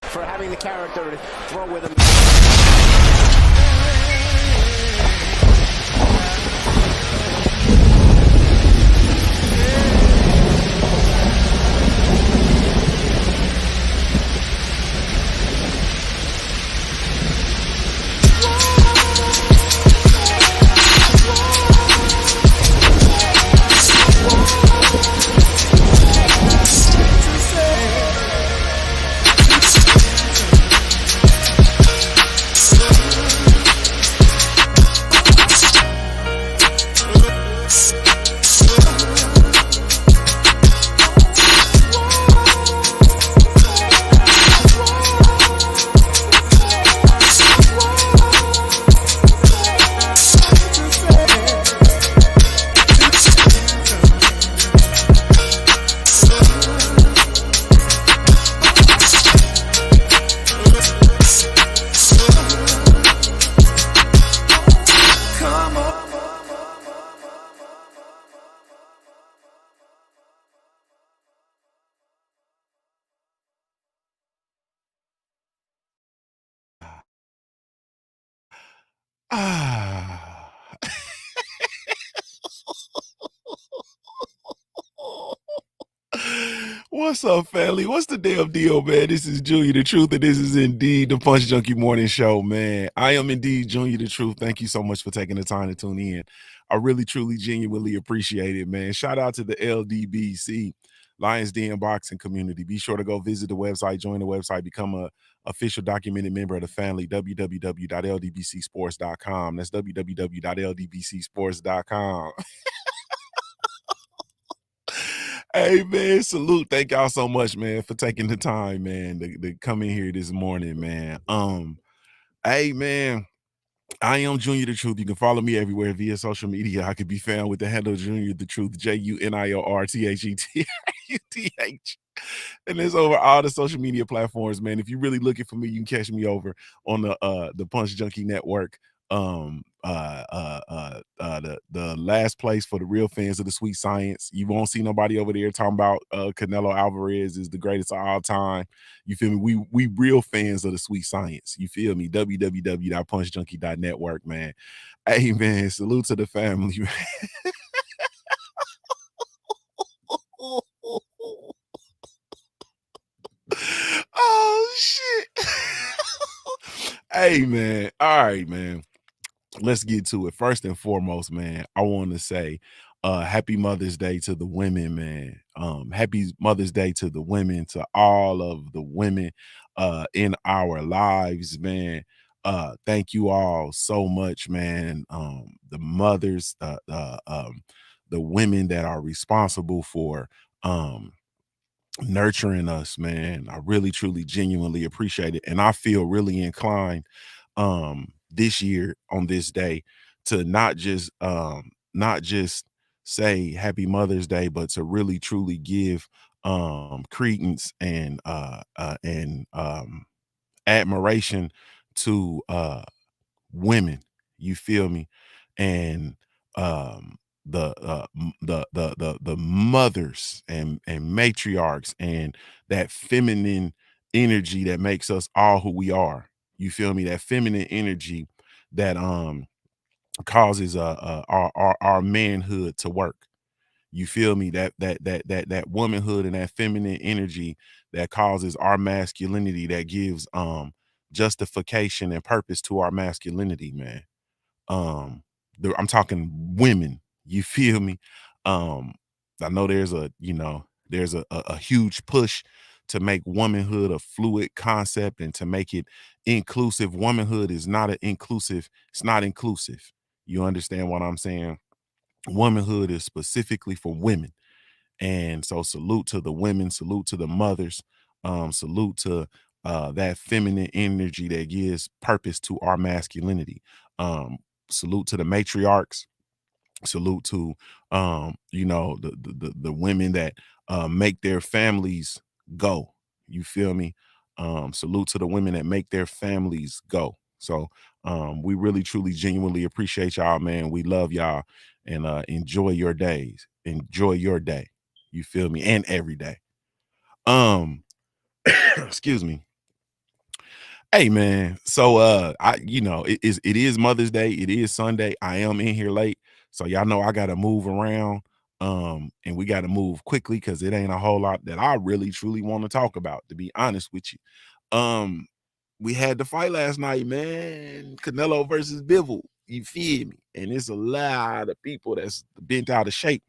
for having the character to throw with him. Ah. What's up, family? What's the damn deal, man? This is Junior the Truth, and this is indeed the Punch Junkie Morning Show, man. I am indeed Junior the Truth. Thank you so much for taking the time to tune in. I really, truly, genuinely appreciate it, man. Shout out to the LDBC, Lions Den Boxing community. Be sure to go visit the website, join the website, become a official documented member of the family, www.ldbcsports.com. That's www.ldbcsports.com. Hey, man, salute. Thank y'all so much, man, for taking the time, man, to come in here this morning, man. Hey, man, I am Junior the Truth. You can follow me everywhere via social media. I could be found with the handle Junior the Truth, JUNIORTHETUTH. And it's over all the social media platforms, man. If you're really looking for me, you can catch me over on the Punch Junkie Network. The last place for the real fans of the sweet science. You won't see nobody over there talking about Canelo Alvarez is the greatest of all time. You feel me? We real fans of the sweet science. You feel me? www.punchjunkie.network, man. Hey, man, salute to the family, man. Oh shit. Hey, man. All right, man. Let's get to it. First and foremost, man, I want to say happy Mother's Day to the women, man. Happy Mother's Day to the women, to all of the women in our lives, man. Thank you all so much, man. The mothers, the women that are responsible for nurturing us, man. I really, truly, genuinely appreciate it. And I feel really inclined this year on this day to not just say happy Mother's Day, but to really truly give credence and admiration to women. You feel me? And the mothers and matriarchs and that feminine energy that makes us all who we are. You feel me? That feminine energy that causes our manhood to work. You feel me? That womanhood and that feminine energy that causes our masculinity, that gives justification and purpose to our masculinity, man. I'm talking women. You feel me? I know there's a huge push to make womanhood a fluid concept and to make it inclusive. Womanhood is not it's not inclusive. You understand what I'm saying? Womanhood is specifically for women. And so salute to the women, salute to the mothers, salute to that feminine energy that gives purpose to our masculinity. Salute to the matriarchs, salute to the women that make their families go. You feel me? Salute to the women that make their families go. So we really, truly, genuinely appreciate y'all, man. We love y'all, and enjoy your days. Enjoy your day. You feel me? And every day. Excuse me. Hey man, so it is Mother's Day, it is Sunday. I am in here late, so y'all know I gotta move around, and we gotta move quickly because it ain't a whole lot that I really truly want to talk about, to be honest with you. Um, we had the fight last night, man. Canelo versus Bivol. You feel me? And it's a lot of people that's bent out of shape.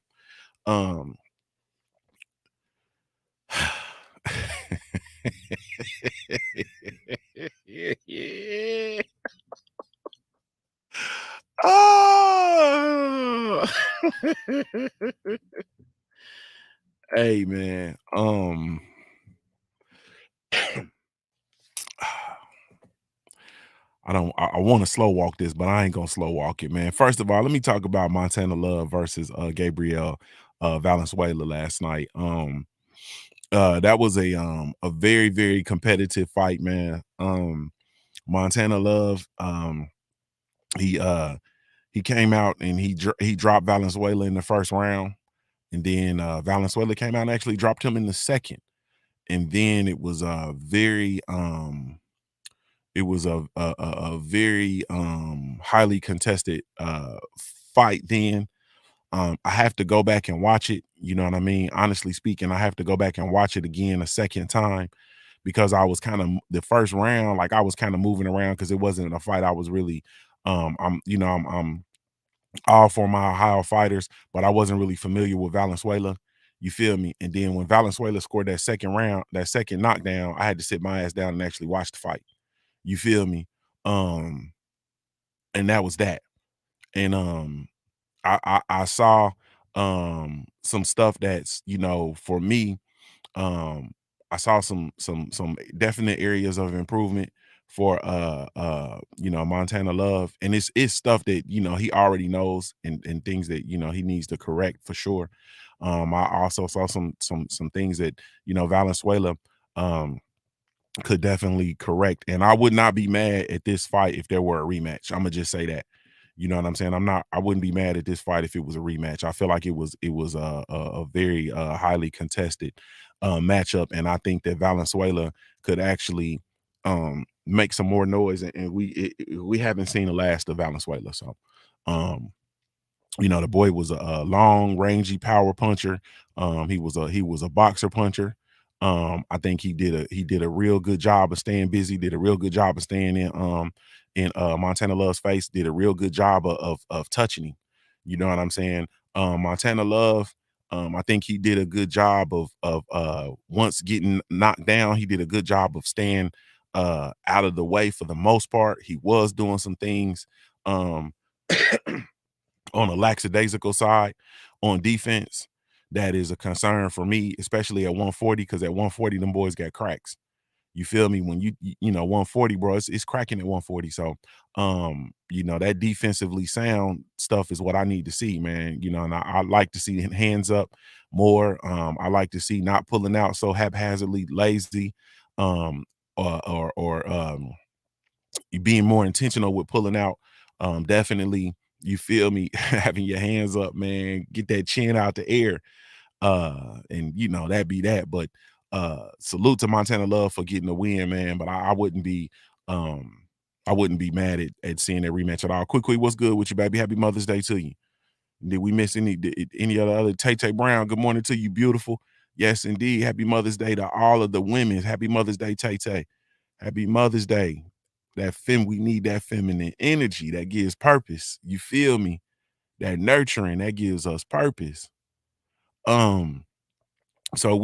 Um yeah. Oh. Hey man, I want to slow walk this, but I ain't gonna slow walk it, man. First of all, let me talk about Montana Love versus Gabriel Valenzuela last night. That was a very, very competitive fight, man. Montana Love, he he came out and he dropped Valenzuela in the first round, and then Valenzuela came out and actually dropped him in the second. And then it was a very it was a very highly contested fight then. I have to go back and watch it, you know what I mean? Honestly speaking, I have to go back and watch it again a second time because I was kind of the first round, like I was kind of moving around because it wasn't a fight I was really I'm all for my Ohio fighters, but I wasn't really familiar with Valenzuela. You feel me? And then when Valenzuela scored that second round, that second knockdown, I had to sit my ass down and actually watch the fight. You feel me? Um, and that was that. And I saw some stuff that's, for me, um I saw some definite areas of improvement for Montana Love, and it's stuff that he already knows, and things that he needs to correct for sure. I also saw some things that Valenzuela um could definitely correct. And I would not be mad at this fight if there were a rematch. I'm gonna just say that. You know what I'm saying? I wouldn't be mad at this fight if it was a rematch. I feel like it was a very highly contested matchup, and I think that Valenzuela could actually make some more noise, and we haven't seen the last of Valenzuela. So um the boy was a long, rangy power puncher. He was a boxer puncher. I think he did a real good job of staying busy. Did a real good job of staying in Montana Love's face. Did a real good job of touching him. You know what I'm saying? Montana Love. I think he did a good job of once getting knocked down. He did a good job of staying out of the way for the most part. He was doing some things. Um, on a lackadaisical side on defense, that is a concern for me, especially at 140, because at 140, them boys got cracks. You feel me? When 140, bro, it's cracking at 140. So, that defensively sound stuff is what I need to see, man. And I like to see hands up more. I like to see not pulling out so haphazardly, lazy, um, or you being more intentional with pulling out. Definitely, you feel me, having your hands up, man, get that chin out the air. And that be that. But salute to Montana Love for getting the win, man. But um I wouldn't be mad at seeing that rematch at all. Quickly, what's good with you, baby? Happy Mother's Day to you. Did we miss any other Tay Tay Brown? Good morning to you, beautiful. Yes, indeed. Happy Mother's Day to all of the women. Happy Mother's Day, Tay Tay. Happy Mother's Day. We need that feminine energy that gives purpose. You feel me? That nurturing that gives us purpose. Um, so I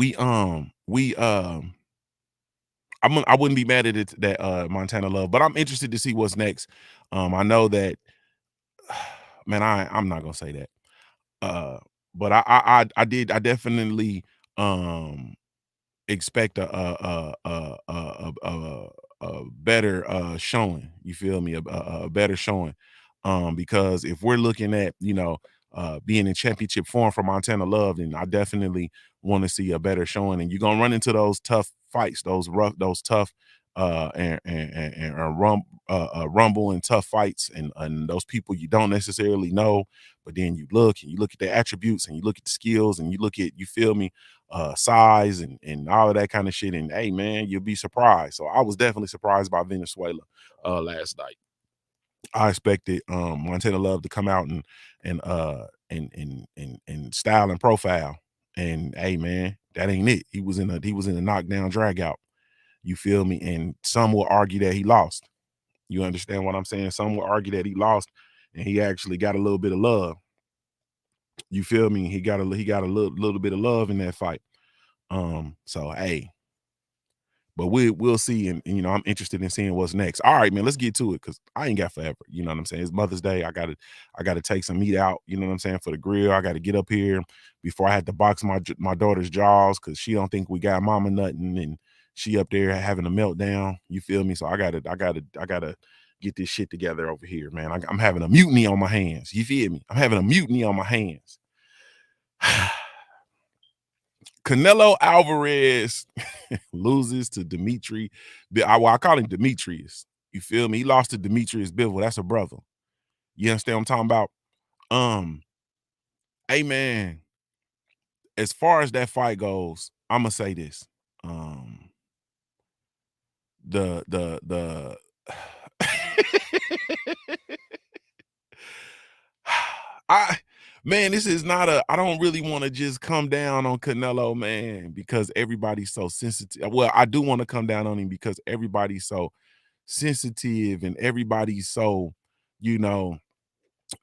wouldn't be mad at it that Montana Love, but I'm interested to see what's next. I know that man, I'm not gonna say that. But I definitely um expect a better showing. You feel me? A better showing. Because if we're looking at being in championship form for Montana Love, then I definitely want to see a better showing. And you're gonna run into those tough fights, those tough rumble and tough fights, and those people you don't necessarily know, but then you look at the attributes and you look at the skills and you look at, you feel me, size and all of that kind of shit. And hey, man, you'll be surprised. So I was definitely surprised by Venezuela last night. I expected Montana Love to come out and style and profile. And hey, man, that ain't it. He was in a knockdown drag out. You feel me? And some will argue that he lost. You understand what I'm saying? Some will argue that he lost and he actually got a little bit of love. You feel me? He got a little bit of love in that fight. So hey, but we'll see, and you know, I'm interested in seeing what's next. All right, man, let's get to it because I ain't got forever. You know what I'm saying? It's Mother's Day. I gotta take some meat out. You know what I'm saying, for the grill. I got to get up here before I had to box my daughter's jaws because she don't think we got mama nothing, and she up there having a meltdown. You feel me? So I gotta get this shit together over here, man. I'm having a mutiny on my hands. You feel me? I'm having a mutiny on my hands. Canelo Alvarez loses to Dimitry. I call him Demetrius. You feel me? He lost to Demetrius Bivol. That's a brother. You understand what I'm talking about? Hey man, as far as that fight goes, I'm gonna say this. The I man, this is not a, I don't really want to just come down on Canelo, man, because everybody's so sensitive. Well, I do want to come down on him because everybody's so sensitive and everybody's so, you know,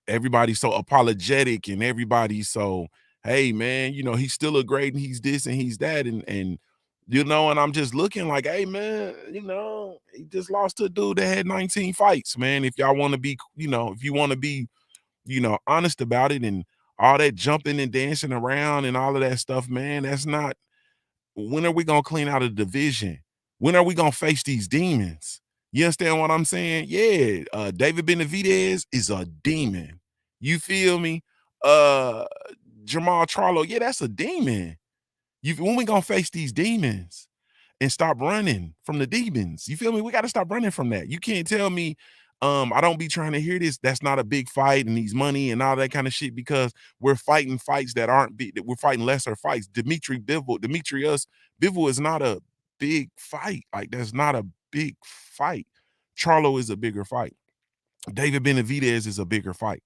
everybody's so apologetic and everybody's so, hey man, you know, he's still a great and he's this and he's that, and you know, and I'm just looking like, hey man, you know, he just lost to a dude that had 19 fights, man. If y'all want to be, you know, if you want to be, you know, honest about it, and all that jumping and dancing around and all of that stuff, man, that's not, when are we gonna clean out a division? When are we gonna face these demons? You understand what I'm saying? Yeah, David Benavidez is a demon. You feel me? Jamal Charlo, yeah, that's a demon. When we gonna face these demons and stop running from the demons? You feel me? We got to stop running from that. You can't tell me, I don't be trying to hear this. That's not a big fight and these money and all that kind of shit, because we're fighting fights that aren't big. We're fighting lesser fights. Demetrius Bivol is not a big fight. Like, that's not a big fight. Charlo is a bigger fight. David Benavidez is a bigger fight.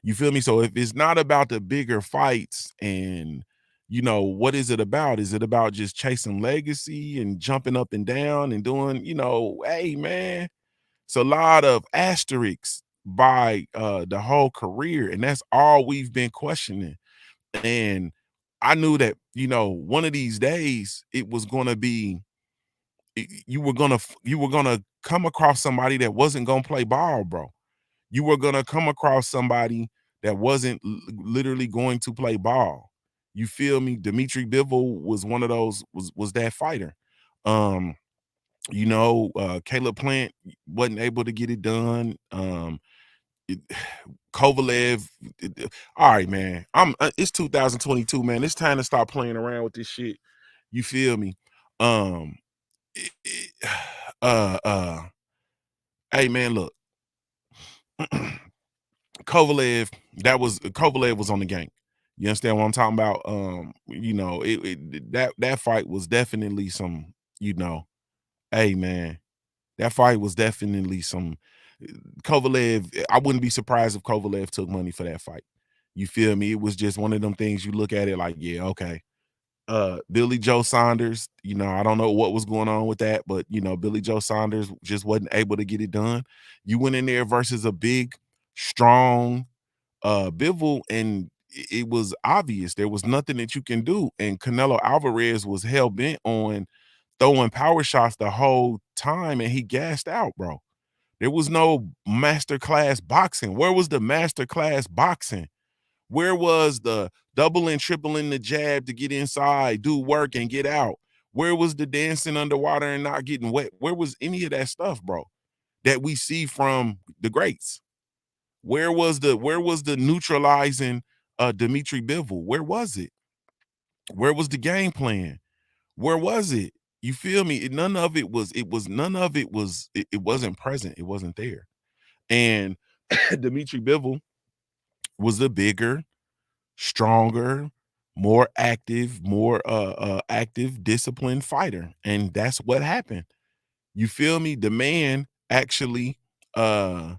You feel me? So if it's not about the bigger fights, and you know, what is it about? Is it about just chasing legacy and jumping up and down and doing, you know, hey man, it's a lot of asterisks by the whole career, and that's all we've been questioning. And I knew that, you know, one of these days it was gonna be, you were gonna come across somebody that wasn't gonna play ball, bro. You were gonna come across somebody that wasn't literally going to play ball. You feel me? Dimitry Bivol was one of those, was that fighter. Um, you know, Caleb Plant wasn't able to get it done. It, Kovalev. All right, man. It's 2022, man. It's time to stop playing around with this shit. You feel me? Um, it, it, uh, uh, hey, man, look. Kovalev was on the game. You understand what I'm talking about? You know, that fight was definitely some, you know, hey man, that fight was definitely some Kovalev. I wouldn't be surprised if Kovalev took money for that fight. You feel me? It was just one of them things you look at it like, yeah, okay. Billy Joe Saunders, you know, I don't know what was going on with that, but you know, Billy Joe Saunders just wasn't able to get it done. You went in there versus a big, strong Bivol, and it was obvious there was nothing that you can do. And Canelo Alvarez was hell bent on throwing power shots the whole time, and he gassed out, bro. There was no master class boxing. Where was the master class boxing? Where was the doubling, tripling the jab to get inside, do work, and get out? Where was the dancing underwater and not getting wet? Where was any of that stuff, bro, that we see from the greats? Where was the neutralizing Dimitry Bivol? Where was it? Where was the game plan? Where was it? You feel me? None of it was none of it was it wasn't present. It wasn't there. And Dimitri Bivol was the bigger, stronger, more active, disciplined fighter. And that's what happened. You feel me? The man actually uh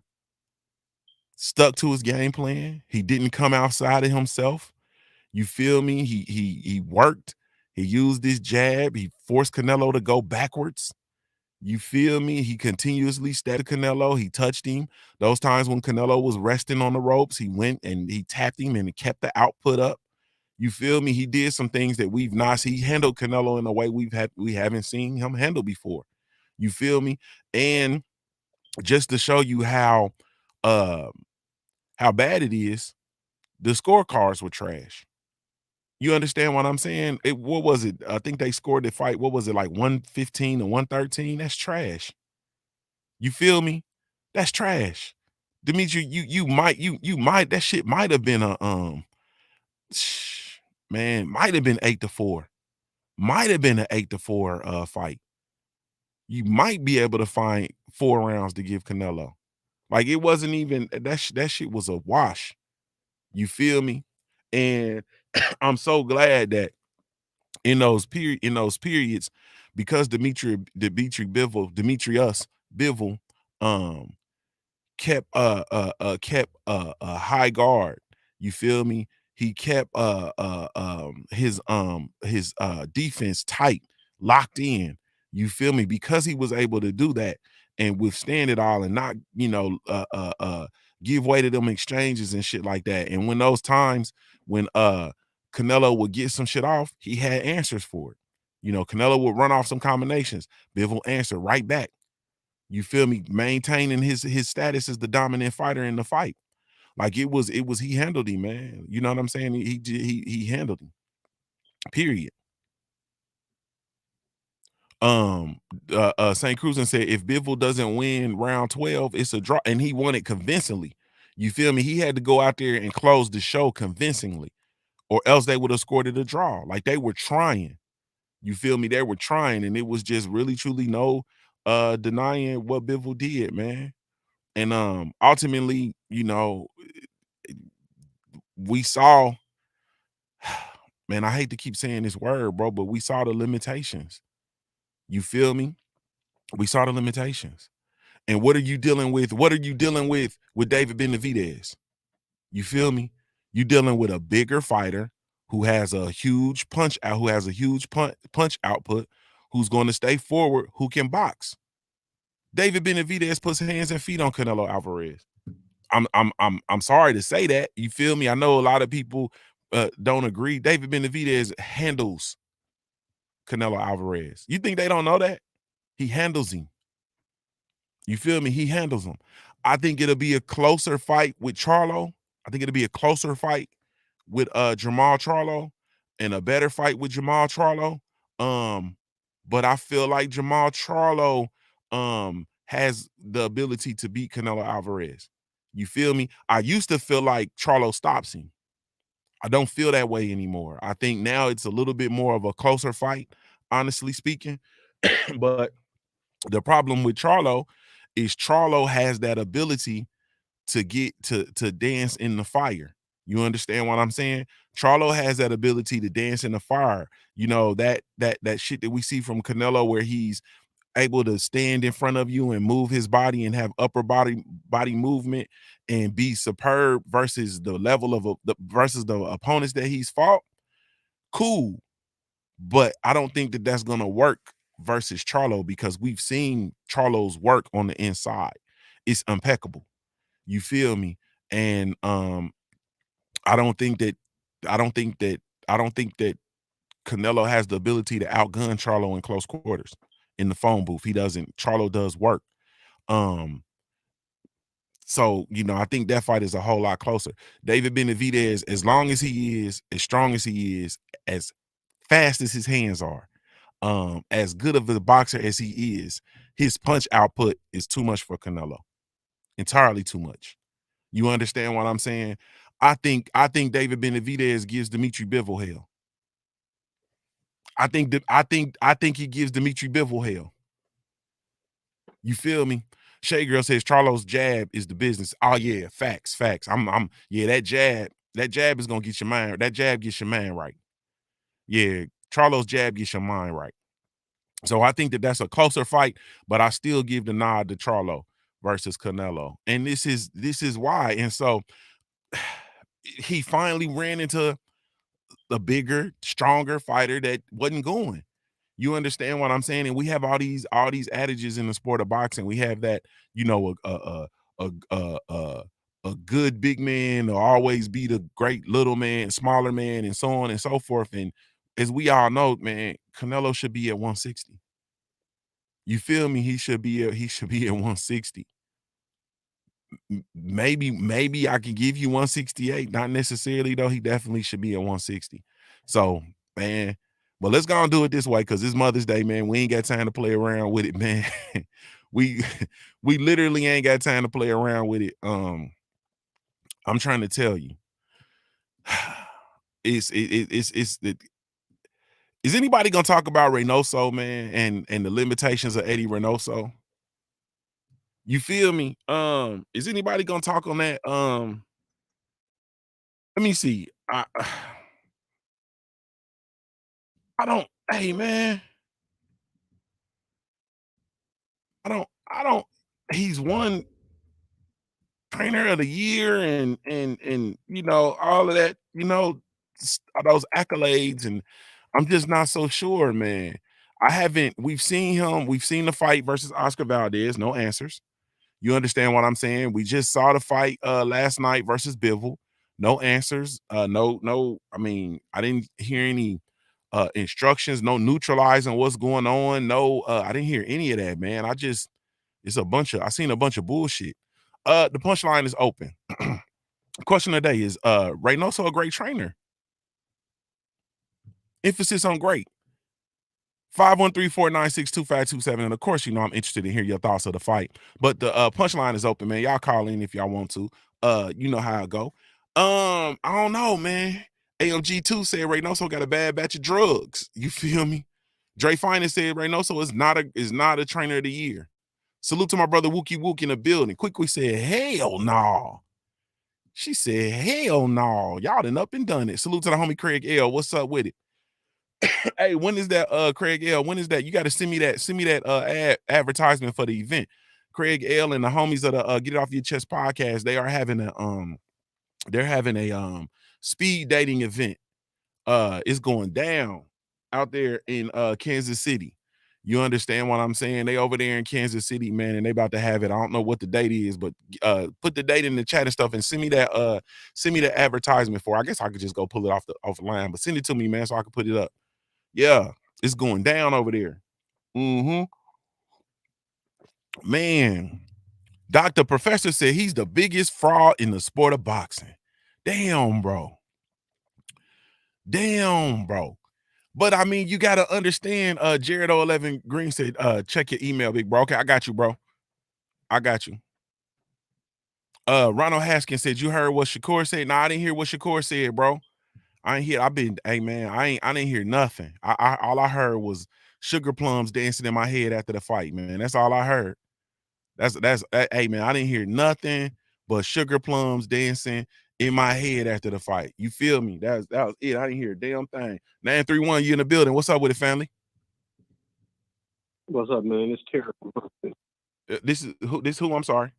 stuck to his game plan. He didn't come outside of himself. You feel me? He worked. He used his jab. He forced Canelo to go backwards. You feel me? He continuously stepped Canelo. He touched him. Those times when Canelo was resting on the ropes, he went and he tapped him and he kept the output up. You feel me? He did some things that we've not seen. He handled Canelo in a way we haven't seen him handle before. You feel me? And just to show you uh how bad it is, the scorecards were trash. You understand what I'm saying? What was it? I think they scored the fight. What was it, like 115 to 113? That's trash. You feel me? That's trash. Dimitri, you might that shit might have been a man, might have been 8-4. Might have been an 8-4 fight. You might be able to find 4 rounds to give Canelo. Like it wasn't even that shit was a wash. You feel me? And I'm so glad that in those periods, because Dimitri Bivol, Demetrius Bivol, um, kept a high guard. You feel me? He kept his defense tight, locked in. You feel me? Because he was able to do that and withstand it all and not, give way to them exchanges and shit like that. And when those times when Canelo would get some shit off, he had answers for it. Canelo would run off some combinations. Bivol answered right back. You feel me? Maintaining his status as the dominant fighter in the fight. Like it was he handled him, man. You know what I'm saying? He handled him. Period. Um St. Cruzan said if Bivol doesn't win round 12, it's a draw, and he won it convincingly. You feel me? He had to go out there and close the show convincingly, or else they would have scored it a draw. Like they were trying. You feel me? They were trying, and it was just really truly no denying what Bivol did, man. And ultimately, we saw, man, I hate to keep saying this word, bro, but we saw the limitations. You feel me? We saw the limitations. And what are you dealing with? What are you dealing with David Benavidez? You feel me? You dealing with a bigger fighter who has a huge punch output, who's going to stay forward, who can box. David Benavidez puts hands and feet on Canelo Alvarez. I'm sorry to say that. You feel me? I know a lot of people don't agree. David Benavidez handles Canelo Alvarez. You think they don't know that? He handles him. You feel me? He handles him. I think it'll be a closer fight with Charlo. I think it'll be a closer fight with Jamal Charlo and a better fight with Jamal Charlo. But I feel like Jamal Charlo has the ability to beat Canelo Alvarez. You feel me? I used to feel like Charlo stops him. I don't feel that way anymore. I think now it's a little bit more of a closer fight, honestly speaking. But the problem with Charlo is Charlo has that ability to get to dance in the fire. You understand what I'm saying? Charlo has that ability to dance in the fire. That shit that we see from Canelo, where he's able to stand in front of you and move his body and have upper body movement and be superb versus the level of versus the opponents that he's fought. Cool, but I don't think that that's gonna work versus Charlo, because we've seen Charlo's work on the inside. It's impeccable. You feel me? And I don't think that I don't think that I don't think that Canelo has the ability to outgun Charlo in close quarters in the phone booth. He doesn't. Charlo does work. Um, so I think that fight is a whole lot closer. David Benavidez, as long as he is, as strong as he is, as fast as his hands are, as good of a boxer as he is, his punch output is too much for Canelo. Entirely too much. You understand what I'm saying? I think David Benavidez gives Dimitri Bivol hell. I think he gives Dimitry Bivol hell. You feel me? Shay Girl says Charlo's jab is the business. Oh yeah, facts. Yeah, that jab is gonna get your mind. That jab gets your mind right. Yeah, Charlo's jab gets your mind right. So I think that that's a closer fight, but I still give the nod to Charlo versus Canelo. And this is why. And so he finally ran into a bigger, stronger fighter that wasn't going. You understand what I'm saying? And we have all these adages in the sport of boxing. We have that, you know, a good big man will always be the great little man, smaller man, and so on and so forth. And as we all know, man, Canelo should be at 160. You feel me? He should be at 160. Maybe I can give you 168. Not necessarily though. He definitely should be at 160. So, man, but let's go and do it this way because it's Mother's Day, man. We ain't got time to play around with it, man. we we literally ain't got time to play around with it. I'm trying to tell you. Is anybody gonna talk about Reynoso, man, and the limitations of Eddie Reynoso? You feel me? Is anybody gonna talk on that? Let me see. I don't. Hey, man. I don't. He's won trainer of the year and you know all of that. You know those accolades, and I'm just not so sure, man. I haven't. We've seen him. We've seen the fight versus Oscar Valdez. No answers. You understand what I'm saying? We just saw the fight last night versus Bivol. No answers. No. I mean, I didn't hear any instructions, no neutralizing what's going on. No, I didn't hear any of that, man. I seen a bunch of bullshit. The punchline is open. Question of the day is Reynoso a great trainer? Emphasis on great. 513-496-2527. And of course, you know, I'm interested in hear your thoughts of the fight. But the punchline is open, man. Y'all call in if y'all want to. You know how it go. I don't know, man. AMG2 said Reynoso got a bad batch of drugs. You feel me? Dre Finest said Reynoso is not a trainer of the year. Salute to my brother Wookie Wook in the building. Quickly said, hell no. She said, hell no. Y'all done up and done it. Salute to the homie Craig L. What's up with it? Hey, when is that Craig L? When is that? You got to send me that advertisement for the event. Craig L and the homies of the Get It Off Your Chest podcast, they're having a speed dating event. It's going down out there in Kansas City. You understand what I'm saying? They over there in Kansas City, man, and they about to have it. I don't know what the date is, but put the date in the chat and stuff and send me the advertisement for. I guess I could just go pull it off the line, but send it to me, man, so I can put it up. Yeah, it's going down over there. Man, Dr. Professor said he's the biggest fraud in the sport of boxing. Damn, bro. But I mean, you gotta understand. Jared 011 Green said, check your email, big bro. Okay, I got you, bro. I got you. Ronald Haskins said, you heard what Shakur said? Nah, I didn't hear what Shakur said, bro. I ain't hear. Hey man, I didn't hear nothing. All I heard was sugar plums dancing in my head after the fight, man. That's all I heard. Hey man, I didn't hear nothing but sugar plums dancing in my head after the fight. You feel me? That was it. I didn't hear a damn thing. 931, you in the building. What's up with it, family? What's up, man? It's Terry from Huntsville. This is who? I'm sorry.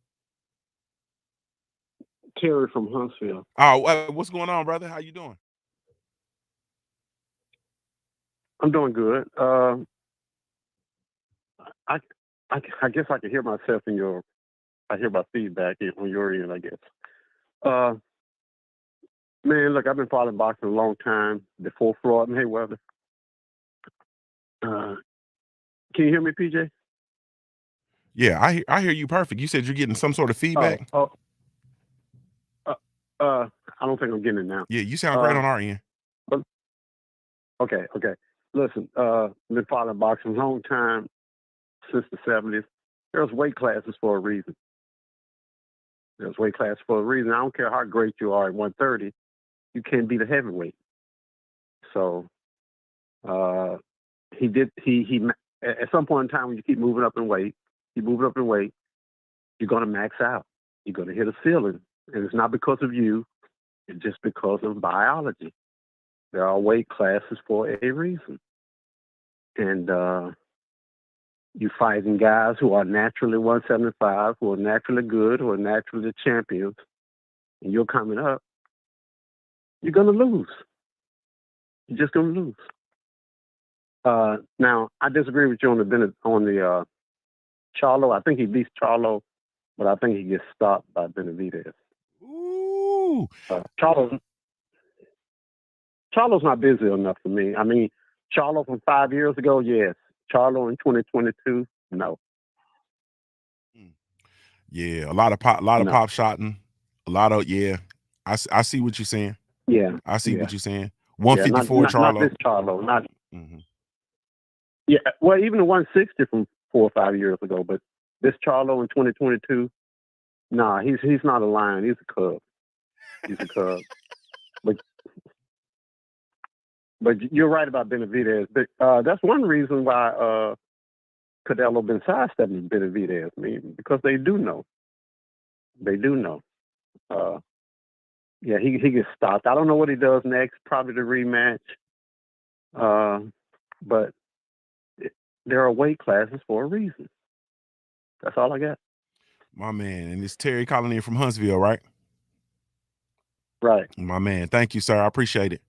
Terry from Huntsville. Oh, what's going on, brother? How you doing? I'm doing good. I guess I can hear myself in your. I hear my feedback on your end, I guess. Man, look, I've been following boxing a long time before Floyd and Mayweather. Can you hear me, PJ? Yeah, I hear you perfect. You said you're getting some sort of feedback. I don't think I'm getting it now. Yeah, you sound great on our end. Okay. Listen, been following boxing a long time, since the 70s. There's weight classes for a reason. I don't care how great you are at 130, you can't beat a heavyweight. So He at some point in time when you keep moving up in weight, you're going to max out. You're going to hit a ceiling. And it's not because of you. It's just because of biology. There are weight classes for a reason. And you're fighting guys who are naturally 175, who are naturally good, who are naturally champions. And you're coming up. You're going to lose. You're just going to lose. Now, I disagree with you on the Charlo. I think he beats Charlo, but I think he gets stopped by Benavidez. Ooh. Charlo's not busy enough for me. I mean, Charlo from 5 years ago, yes. Charlo in 2022, no. Yeah, a lot of pop shotting, a lot of I see what you're saying. Yeah, I see what you're saying. 154 Charlo. Not this Charlo, not. Mm-hmm. Yeah, well, even the 160 from 4 or 5 years ago, but this Charlo in 2022, nah, he's not a lion. He's a cub. He's a cub. But you're right about Benavidez. But that's one reason why Canelo been sidestepping Benavidez. I mean, because they do know. They do know. Yeah, he gets stopped. I don't know what he does next. Probably the rematch. But there are weight classes for a reason. That's all I got. My man, and it's Terry calling in from Huntsville, right? Right. My man, thank you, sir. I appreciate it.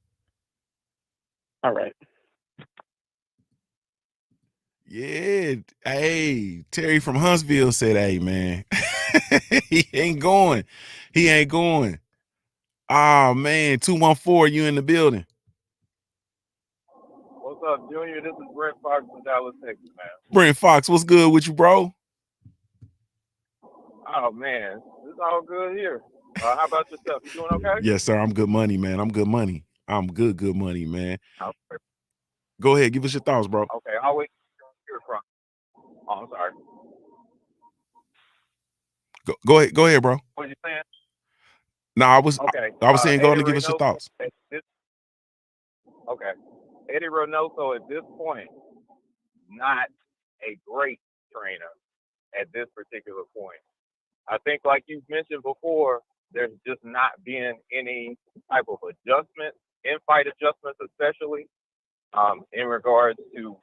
All right. Yeah. Hey, Terry from Huntsville said, hey, man, he ain't going. He ain't going. Oh, man, 214, you in the building. What's up, Junior? This is Brent Fox from Dallas, Texas, man. Brent Fox, what's good with you, bro? Oh, man, it's all good here. How about yourself? You doing okay? Yes, sir. I'm good money, man. I'm good money. I'm good money, man. Okay. Go ahead. Give us your thoughts, bro. Okay, I'll wait to hear from. Oh, I'm sorry. Go ahead, bro. What are you saying? No, I was saying go on and give us your thoughts. Okay. Eddie Reynoso at this point, not a great trainer at this particular point. I think, like you've mentioned before, there's just not been any type of adjustment, in-fight adjustments especially, in regards to,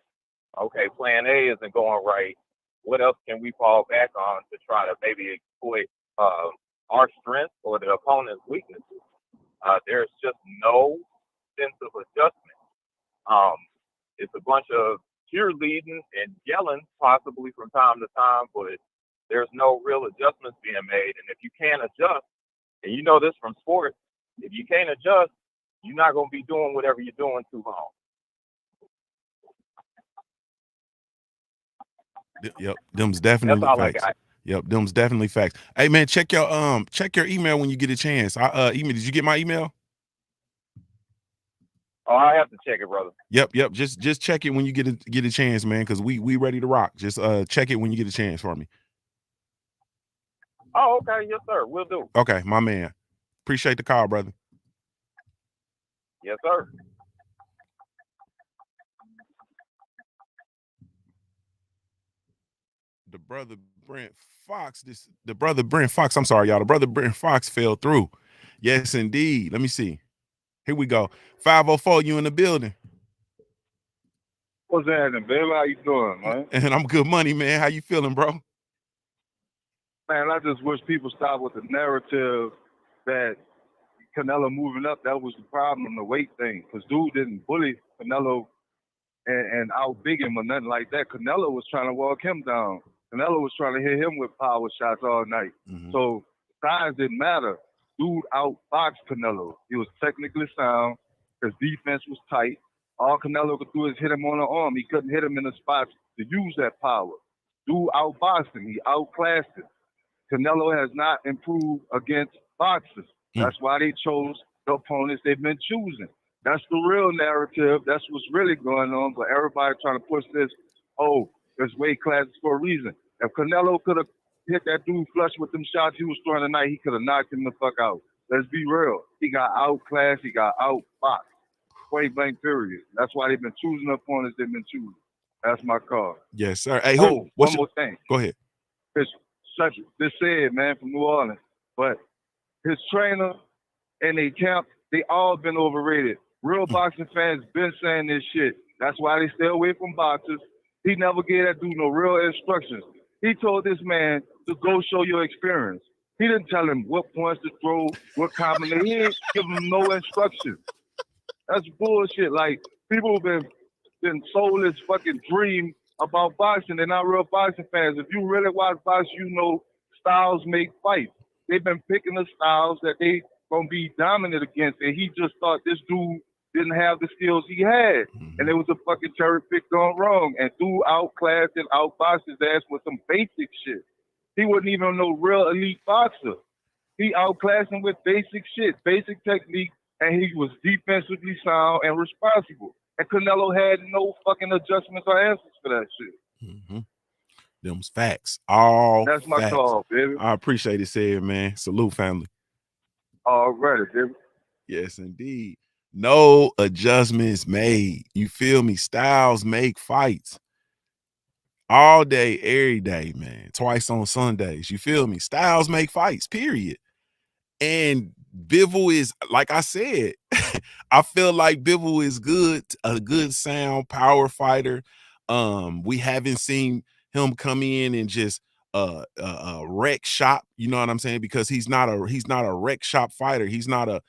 okay, plan A isn't going right. What else can we fall back on to try to maybe exploit our strengths or the opponent's weaknesses? There's just no sense of adjustment. It's a bunch of cheerleading and yelling possibly from time to time, but there's no real adjustments being made. And if you can't adjust, and you know this from sports, if you can't adjust, you're not going to be doing whatever you're doing too long. Yep, them's definitely facts. Yep, them's definitely facts. Hey man, check your email when you get a chance. Did you get my email? Oh, I have to check it, brother. Yep. Just check it when you get a chance, man, because we ready to rock. Just check it when you get a chance for me. Oh, okay, yes, sir. Will do. Okay, my man. Appreciate the call, brother. Yes, sir. The brother Brent Fox, I'm sorry, y'all. The brother Brent Fox fell through. Yes, indeed. Let me see. Here we go. 504, you in the building. What's happening, baby? How you doing, man? And I'm good money, man. How you feeling, bro? Man, I just wish people stop with the narrative that Canelo moving up, that was the problem, the weight thing. Because dude didn't bully Canelo and out-big him or nothing like that. Canelo was trying to walk him down. Canelo was trying to hit him with power shots all night. Mm-hmm. So size didn't matter. Dude outboxed Canelo. He was technically sound. His defense was tight. All Canelo could do is hit him on the arm. He couldn't hit him in the spots to use that power. Dude outboxed him. He outclassed him. Canelo has not improved against boxers. That's why they chose the opponents they've been choosing. That's the real narrative. That's what's really going on. But everybody trying to push this, there's weight classes for a reason. If Canelo could have hit that dude flush with them shots he was throwing tonight, he could have knocked him the fuck out. Let's be real. He got outclassed. He got outboxed. point blank period. That's why they've been choosing opponents they've been choosing. That's my card. Yes, sir. Hey, Oh, one more thing. Go ahead. This said, man, from New Orleans. But his trainer and they camp, they all been overrated. Real boxing fans been saying this shit. That's why they stay away from boxers. He never gave that dude no real instructions. He told this man to go show your experience. He didn't tell him what points to throw, what combination. He didn't give him no instructions. That's bullshit. Like, people have been sold this fucking dream about boxing. They're not real boxing fans. If you really watch boxing, you know styles make fights. They've been picking the styles that they gonna be dominant against, and he just thought this dude didn't have the skills he had. And it was a fucking cherry pick gone wrong. And dude outclassed and outboxed his ass with some basic shit. He wasn't even no real elite boxer. He outclassed him with basic shit, basic technique, and he was defensively sound and responsible. And Canelo had no fucking adjustments or answers for that shit. Them's facts. All That's my facts. call, baby. I appreciate it, said, man. Salute, family. All right, baby. Yes, indeed. No adjustments made. You feel me? Styles make fights. All day, every day, man. Twice on Sundays. You feel me? Styles make fights, period. And Bivol is, like I said, I feel like Bivol is good, a good sound power fighter. We haven't seen him come in and just wreck shop, you know what I'm saying? Because he's not a wreck shop fighter. He's not a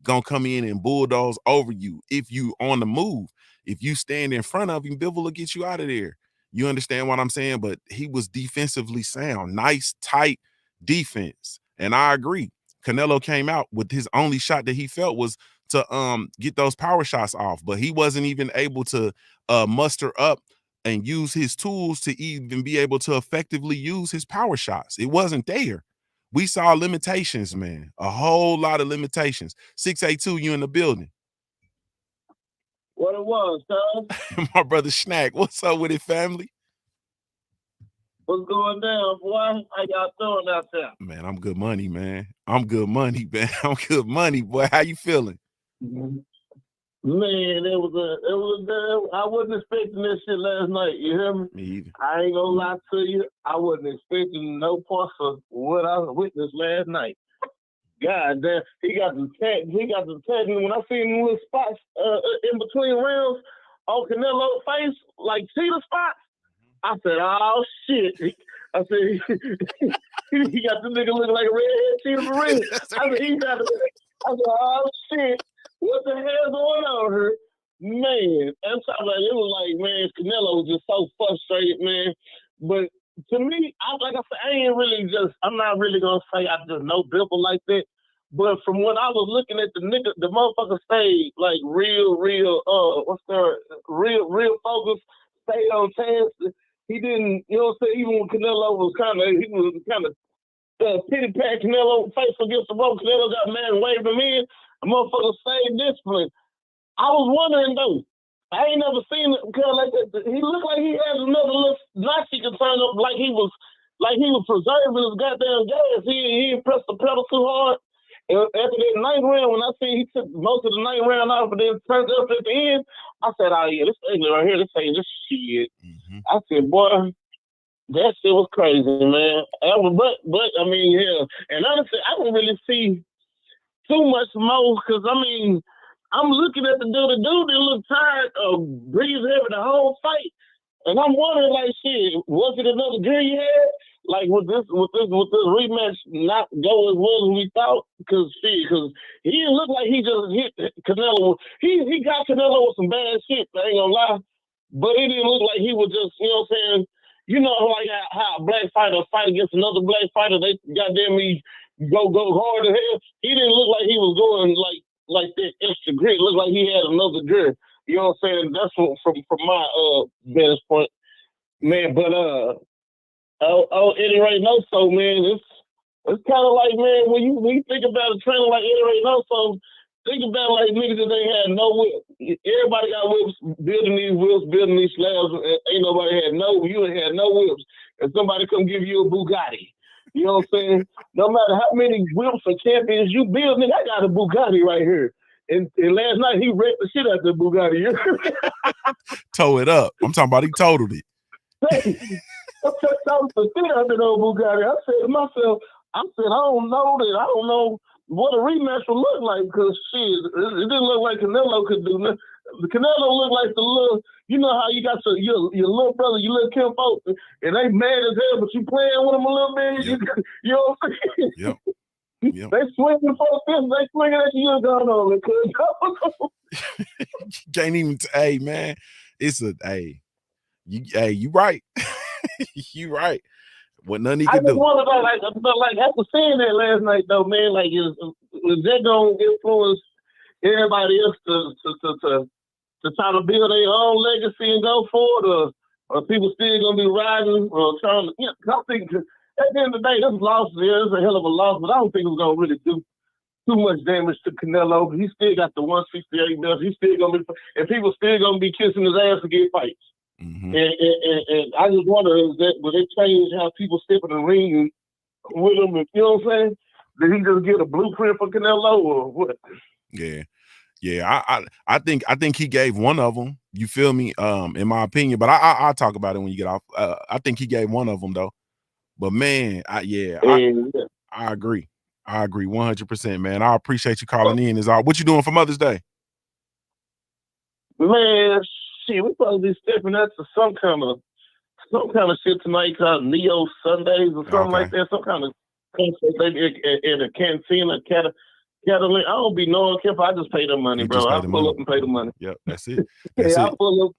gonna come in and bulldoze over you if you on the move. If you stand in front of him, Bivol will get you out of there. You understand what I'm saying? But he was defensively sound, nice, tight defense. And I agree. Canelo came out with his only shot that he felt was to get those power shots off, but he wasn't even able to muster up and use his tools to even be able to effectively use his power shots. It wasn't there. We saw limitations, man. A whole lot of limitations. 682, you in the building. What it was, cuz? My brother Snack, what's up with it, family? What's going down, boy? How y'all doing out there? Man, I'm good money, man. I'm good money, man. I'm good money, boy. How you feeling? Man, I wasn't expecting this shit last night. You hear me? Me either. I ain't gonna lie to you. I wasn't expecting no parts of what I witnessed last night. God damn, he got the tag. When I seen little spots in between rounds on Canelo's face, like cheetah spots, I said, "Oh shit!" I said, "He got the nigga looking like a redhead cheetah for real." I said, "Oh shit! What the hell going on here?" Man, I'm talking about, it was like, man, Canelo was just so frustrated, man. But to me, like I said, I'm not really gonna say I just know Bivol like that. But from what I was looking at, the motherfucker stayed like real focused, stayed on task. He didn't, you know what I'm saying? Even when Canelo was kind of pity pat Canelo face against the rope, Canelo got mad and waved him in. The motherfucker stayed disciplined. I was wondering though, I ain't never seen it like that. He looked like he had another little notch he could turn up, like he was preserving his goddamn gas. He didn't press the pedal too hard. And after that ninth round, when I see he took most of the ninth round off and then turned up at the end, I said, "Oh yeah, this thing right here, this ain't this shit." I said, "Boy, that shit was crazy, man." But I mean, yeah. And honestly, I don't really see too much more because I mean, I'm looking at the dude. The dude didn't look tired of breathing heavy the whole fight, and I'm wondering, like, shit, was it another gear he had? Like, would this rematch not go as well as we thought? Because he didn't look like he just hit Canelo. He got Canelo with some bad shit. I ain't gonna lie, but it didn't look like he was just, you know what I'm saying? You know, like how a black fighter fight against another black fighter, they goddamn me go hard as hell. He didn't look like he was going like that extra grit. It looked like he had another grit. You know what I'm saying? That's from my vantage point, man. But Eddie Reynoso, man, it's kind of like, man, when you think about a trainer like Eddie Reynoso, think about like niggas that they had no whip. Everybody got whips, building these slabs. Ain't nobody had you ain't had no whips. And somebody come give you a Bugatti. You know what I'm saying? No matter how many whips or champions you build, nigga, I got a Bugatti right here. And last night he wrecked the shit out of the Bugatti. Tow it up. I'm talking about he totaled it. I was the shit out of the old Bugatti. I said to myself, I don't know what a rematch would look like, because shit, it didn't look like Canelo could do nothing. Canelo looked like the little, you know how you got your little brother, your little Kim folks, and they mad as hell, but you playing with them a little bit. Yep. You know what I'm saying? Yep. They swinging for this, they swinging at you going on. Can't even, hey man, it's a, you right. You right. What nothing he I could just do. wonder about after seeing that last night though, man, like is that gonna influence everybody else to try to build their own legacy and go forward, or people still gonna be riding or trying to? I think at the end of the day, this loss is a hell of a loss, but I don't think it's gonna really do too much damage to Canelo. He still got the 168 belts. He's still gonna be, and people still gonna be kissing his ass to get fights. Mm-hmm. And I just wonder, is that will they change how people step in the ring with him? You know what I'm saying? Did he just get a blueprint for Canelo or what? Yeah. I think he gave one of them. You feel me? In my opinion, but I'll talk about it when you get off. I think he gave one of them though. But man, I agree. I agree 100%, man. I appreciate you calling in. What you doing for Mother's Day? Man, shit, we probably be stepping up to some kind of shit tonight called Neo Sundays or something like that. Some kind of concert in a cantina, Catalina. I don't be knowing if I just pay the money, bro. I pull up and pay the money. Yep, that's it. That's I pull up,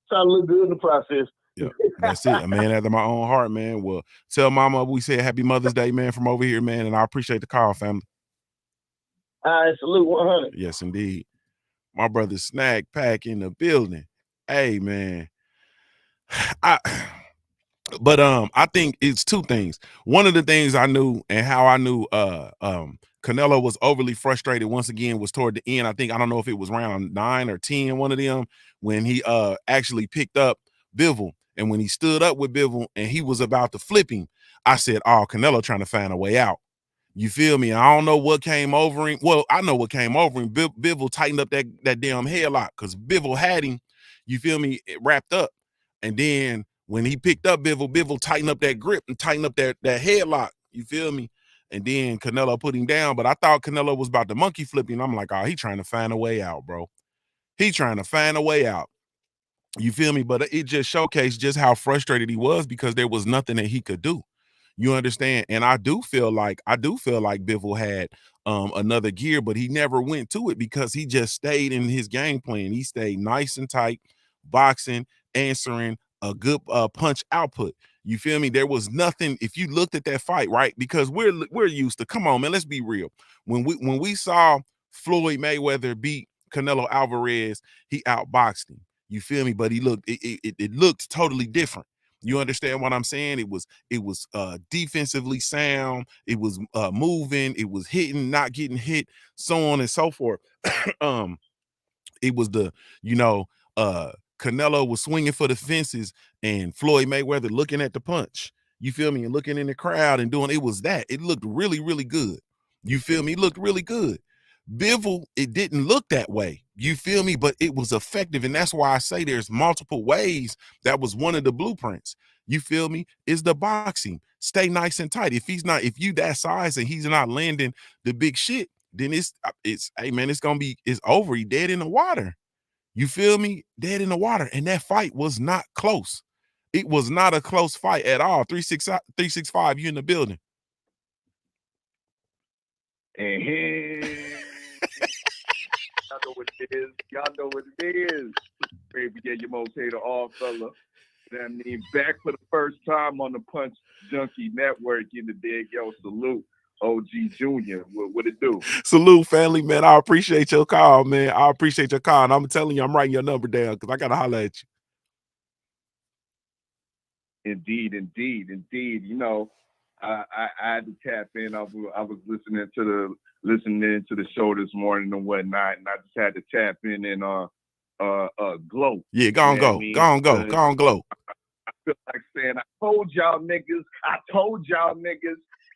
try to look good in the process. Yep, that's it. A man after my own heart, man. Well, tell mama we said happy Mother's Day, man, from over here, man, and I appreciate the call, family. All right, salute 100. Yes, indeed. My brother Snack Pack in the building. Hey, man. I think it's two things. One of the things I knew and how I knew Canelo was overly frustrated once again was toward the end. I don't know if it was round 9 or 10, one of them, when he actually picked up Bivol. And when he stood up with Bivol and he was about to flip him, I said, oh, Canelo trying to find a way out. You feel me? I don't know what came over him. Well, I know what came over him. Bivol tightened up that damn headlock because Bivol had him, you feel me, wrapped up. And then when he picked up Bivol tightened up that grip and tightened up that headlock, you feel me? And then Canelo put him down. But I thought Canelo was about to monkey flip him. I'm like, oh, he trying to find a way out, bro. He trying to find a way out. You feel me? But it just showcased just how frustrated he was because there was nothing that he could do. You understand? And I do feel like Bivol had another gear, but he never went to it because he just stayed in his game plan. He stayed nice and tight, boxing, answering a good punch output. You feel me? There was nothing. If you looked at that fight, right? Because we're used to, come on, man, let's be real. When we saw Floyd Mayweather beat Canelo Alvarez, he outboxed him. You feel me? But it looked totally different. You understand what I'm saying? It was defensively sound. It was moving. It was hitting, not getting hit, so on and so forth. It was Canelo was swinging for the fences and Floyd Mayweather looking at the punch. You feel me? And looking in the crowd and doing, it was that. It looked really, really good. You feel me? It looked really good. Bivol, it didn't look that way. You feel me? But it was effective. And that's why I say there's multiple ways. That was one of the blueprints. You feel me? Is the boxing. Stay nice and tight. If you that size and he's not landing the big shit, then it's hey man, it's over. He dead in the water. You feel me? Dead in the water. And that fight was not close. It was not a close fight at all. 365, you in the building. Y'all know what it is. Y'all know what it is. Baby, get your motator off, fella. I mean, back for the first time on the Punch Junkie Network in the dig. Yo, salute. OG Junior. What it do? Salute, family, man. I appreciate your call, man. I appreciate your call. And I'm telling you, I'm writing your number down because I got to holler at you. Indeed. You know, I had to tap in. I was listening to the show this morning and whatnot, and I just had to tap in and glow. Yeah, go on, go. Go on, glow. I feel like saying, I told y'all niggas.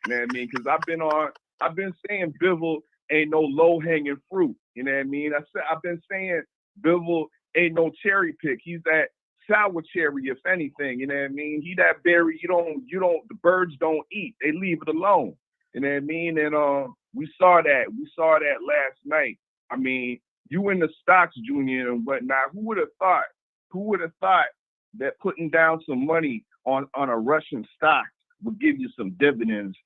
You know what I mean? Because I've been saying Bivol ain't no low-hanging fruit. You know what I mean? I've been saying Bivol ain't no cherry pick. He's that sour cherry, if anything. You know what I mean? He that berry the birds don't eat. They leave it alone. You know what I mean? And we saw that last night. I mean, you in the stocks, Junior, and whatnot. Who would have thought that putting down some money on a Russian stock would give you some dividends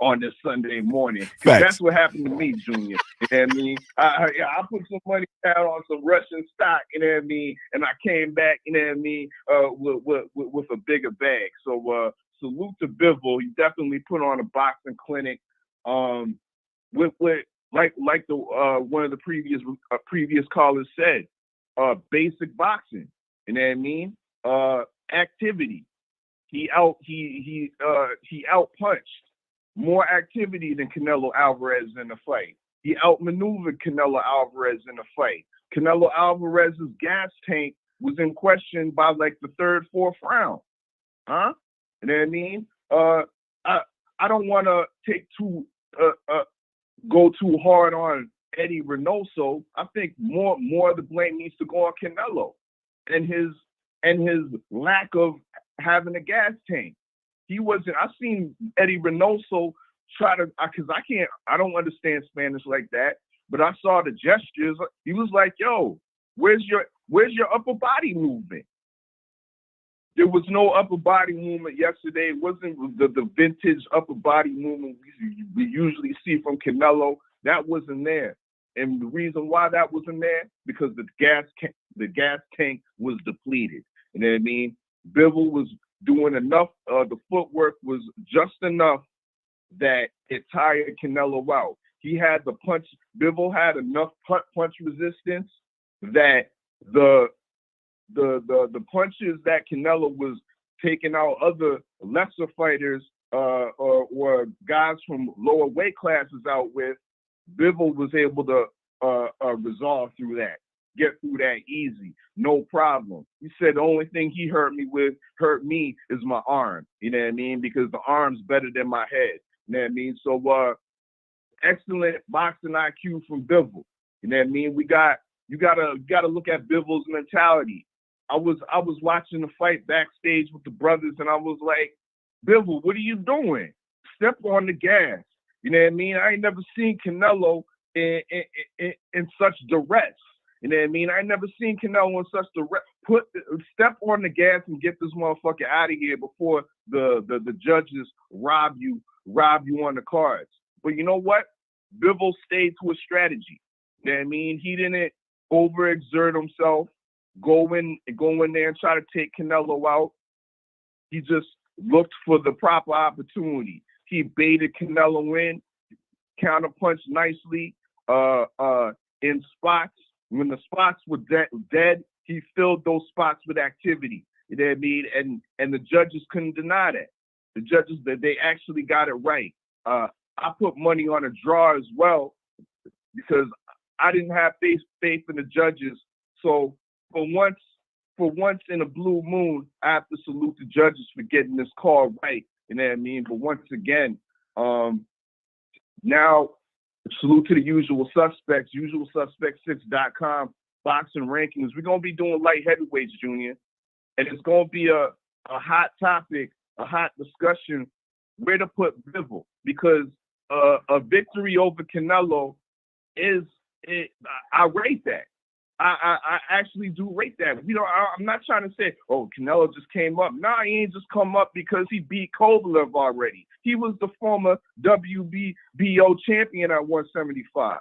on this Sunday morning? Because that's what happened to me, Junior. You know what I mean? I put some money down on some Russian stock, you know what I mean? And I came back, you know what I mean, with a bigger bag. So salute to Bivol. He definitely put on a boxing clinic. With like the one of the previous callers said, basic boxing. You know what I mean? Activity. He outpunched more activity than Canelo Alvarez in the fight. He outmaneuvered Canelo Alvarez in the fight. Canelo Alvarez's gas tank was in question by like the third, fourth round. Huh? You know what I mean? I don't want to go too hard on Eddie Reynoso. I think more of the blame needs to go on Canelo and his lack of having a gas tank. I've seen Eddie Reynoso try to, because I don't understand Spanish like that, but I saw the gestures. He was like, yo, where's your upper body movement? There was no upper body movement yesterday. It wasn't the vintage upper body movement we usually see from Canelo. That wasn't there. And the reason why that wasn't there, because the gas tank was depleted. You know what I mean? Bivol was doing enough. The footwork was just enough that it tired Canelo out. He had the punch. Bivol had enough punch resistance that the punches that Canelo was taking out other lesser fighters or guys from lower weight classes out with, Bivol was able to resolve through that, get through that easy, no problem. He said the only thing he hurt me is my arm. You know what I mean? Because the arm's better than my head. You know what I mean? So excellent boxing IQ from Bivol. You know what I mean? You gotta look at Bivol's mentality. I was watching the fight backstage with the brothers, and I was like, Bivol, what are you doing? Step on the gas. You know what I mean? I ain't never seen Canelo in such duress. You know what I mean? I ain't never seen Canelo in such duress. Step on the gas and get this motherfucker out of here before the judges rob you on the cards. But you know what? Bivol stayed to a strategy. You know what I mean? He didn't overexert himself, go in there and try to take Canelo out. He just looked for the proper opportunity. He baited Canelo in, counterpunched nicely in spots. When the spots were dead, he filled those spots with activity. You know what I mean? And the judges couldn't deny that. The judges, they actually got it right. I put money on a draw as well because I didn't have faith in the judges. So for once in a blue moon, I have to salute the judges for getting this call right. You know what I mean? But once again, now salute to the usual suspects, usualsuspect6.com, boxing rankings. We're going to be doing light heavyweights, Junior. And it's going to be a hot topic, a hot discussion, where to put Bivol. Because a victory over Canelo I rate that. I actually do rate that. I'm not trying to say, oh, Canelo just came up. Nah, he ain't just come up because he beat Kovalev already. He was the former WBO champion at 175.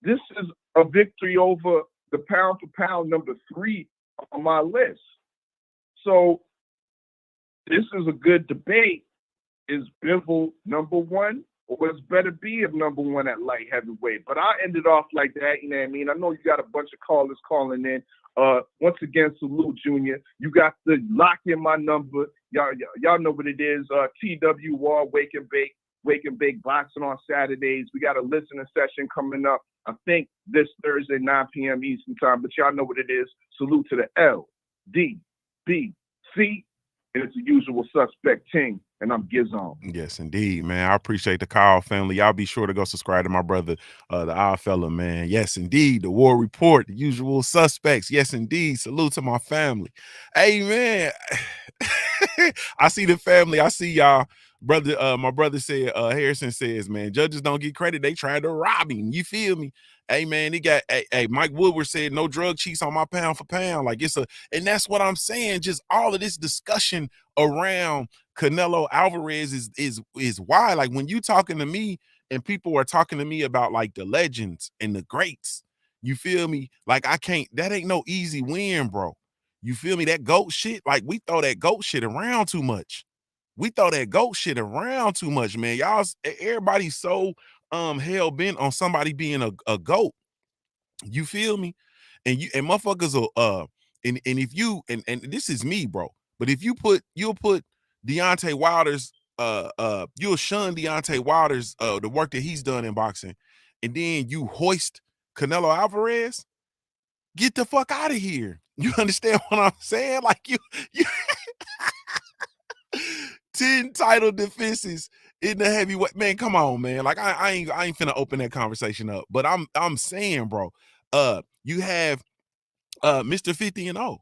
This is a victory over the pound for pound number 3 on my list. So this is a good debate. Is Bivol number 1? Or it's better be of number 1 at light heavyweight. But I ended off like that, you know what I mean? I know you got a bunch of callers calling in. Once again, salute, Junior. You got to lock in my number. Y'all know what it is. TWR, Wake and Bake Boxing on Saturdays. We got a listening session coming up, I think this Thursday, 9 p.m. Eastern time. But y'all know what it is. Salute to the LDBC It's the usual suspect Ting, and I'm Gizon. Yes, indeed, man. I appreciate the call, family. Y'all be sure to go subscribe to my brother, the Odd Fella, man. Yes, indeed. The War Report, the usual suspects. Yes, indeed. Salute to my family. Hey, man. I see the family. I see y'all. Brother, my brother said, Harrison says, man, judges don't get credit. They tried to rob him. You feel me? Hey, man, he got, hey, Mike Woodward said, no drug cheats on my pound for pound. Like and that's what I'm saying. Just all of this discussion around Canelo Alvarez is why, like, when you talking to me and people are talking to me about like the legends and the greats, you feel me? Like, that ain't no easy win, bro. You feel me? That GOAT shit, like, we throw that GOAT shit around too much. We throw that GOAT shit around too much, man. Everybody's so hell bent on somebody being a GOAT. You feel me? And motherfuckers will and if you and this is me, bro. But if you'll put Deontay Wilder's you'll shun Deontay Wilder's the work that he's done in boxing, and then you hoist Canelo Alvarez, get the fuck out of here. You understand what I'm saying? Like, you 10 title defenses in the heavyweight, man. Come on, man. Like, I ain't finna open that conversation up. But I'm saying, bro, you have Mr. 50-0.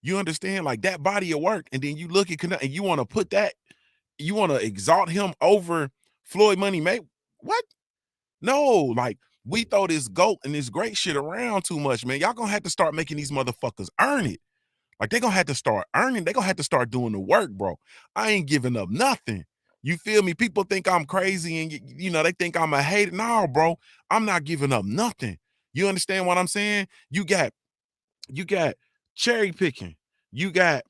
You understand, like, that body of work, and then you look at Canelo and you want to put that, you want to exalt him over Floyd Money May. What? No, like, we throw this GOAT and this great shit around too much, man. Y'all gonna have to start making these motherfuckers earn it. Like, they gonna have to start earning. They gonna have to start doing the work, bro. I ain't giving up nothing. You feel me? People think I'm crazy and, you know, they think I'm a hater. No, bro, I'm not giving up nothing. You understand what I'm saying? You got cherry picking. You got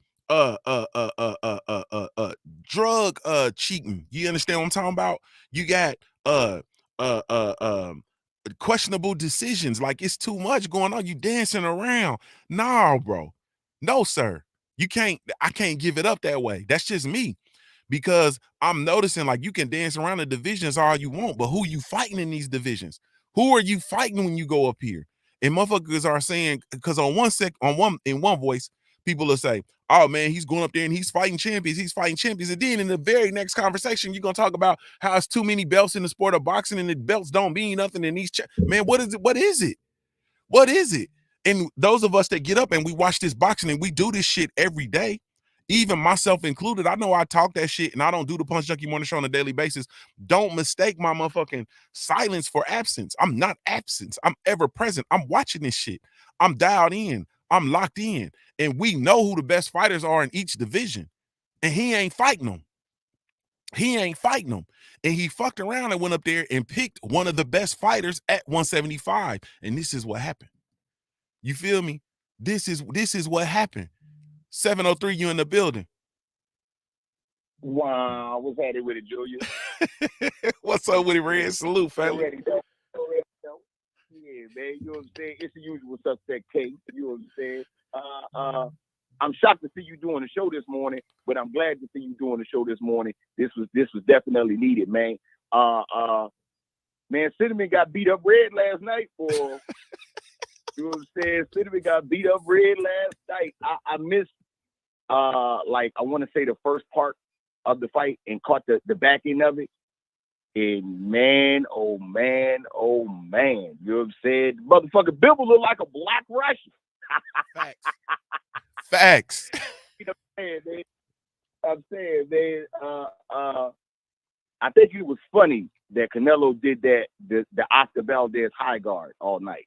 drug cheating. You understand what I'm talking about? You got questionable decisions. Like, it's too much going on. You dancing around. No, bro. No, sir. I can't give it up that way. That's just me. Because I'm noticing, like, you can dance around the divisions all you want, but who you fighting in these divisions? Who are you fighting when you go up here? And motherfuckers are saying, because in one voice, people will say, oh man, he's going up there and he's fighting champions. And then in the very next conversation, you're gonna talk about how it's too many belts in the sport of boxing and the belts don't mean nothing in these man, what is it? What is it? And those of us that get up and we watch this boxing and we do this shit every day, even myself included, I know I talk that shit and I don't do the Punch Junkie Morning Show on a daily basis. Don't mistake my motherfucking silence for absence. I'm not absent. I'm ever present. I'm watching this shit. I'm dialed in. I'm locked in. And we know who the best fighters are in each division. And he ain't fighting them. And he fucked around and went up there and picked one of the best fighters at 175. And this is what happened. You feel me? This is what happened. 703, you in the building. Wow, what's happening with it, Julius? What's up with it, Red? Salute, family. Yeah, man, you know what I'm saying? It's the usual suspect case, you know what I'm saying? I'm shocked to see you doing the show this morning, but I'm glad to see you doing the show this morning. This was definitely needed, man. Man, Cinnamon got beat up red last night, or you know what I'm saying? Cinnamon got beat up red last night. I missed like, I want to say the first part of the fight and caught the back end of it. And man, oh man, you know what I'm saying? Motherfucker Bivol look like a black Russian. Facts. You know what I'm saying, man? I think it was funny that Canelo did the Oscar Valdez high guard all night.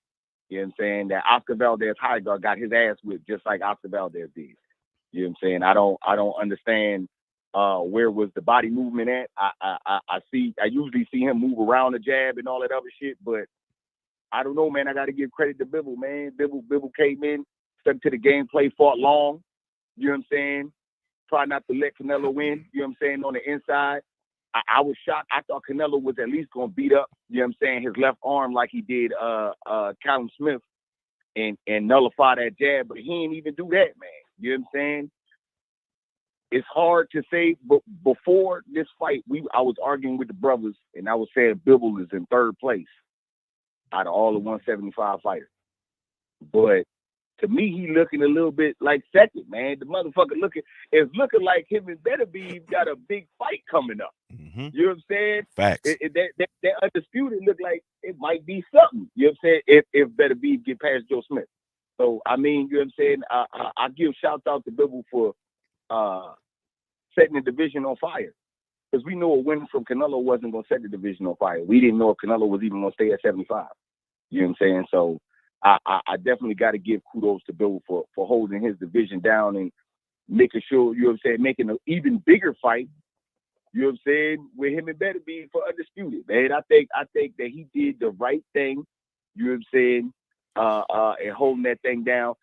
You know what I'm saying? That Oscar Valdez high guard got his ass whipped just like Oscar Valdez did. You know what I'm saying? I don't understand where was the body movement at. I usually see him move around the jab and all that other shit, but I don't know, man. I got to give credit to Bivol, man. Bivol came in, stuck to the gameplay, fought long. You know what I'm saying? Try not to let Canelo win. You know what I'm saying? On the inside, I was shocked. I thought Canelo was at least gonna beat up, you know what I'm saying, his left arm like he did Callum Smith and nullify that jab, but he ain't even do that, man. You know what I'm saying? It's hard to say, but before this fight, I was arguing with the brothers, and I was saying Bivol is in third place out of all the 175 fighters. But to me, he looking a little bit like second, man. The motherfucker is looking like him and Beterbiev got a big fight coming up. Mm-hmm. You know what I'm saying? Facts. That undisputed look like it might be something. You know what I'm saying? If Beterbiev get past Joe Smith. So I mean, you know what I'm saying? I give shouts out to Bivol for setting the division on fire. Because we knew a win from Canelo wasn't going to set the division on fire. We didn't know if Canelo was even going to stay at 75. You know what I'm saying? So I definitely got to give kudos to Bivol for holding his division down and making sure, you know what I'm saying, making an even bigger fight, you know what I'm saying, with him and Beterbiev for undisputed, man. I think that he did the right thing, you know what I'm saying, and holding that thing down.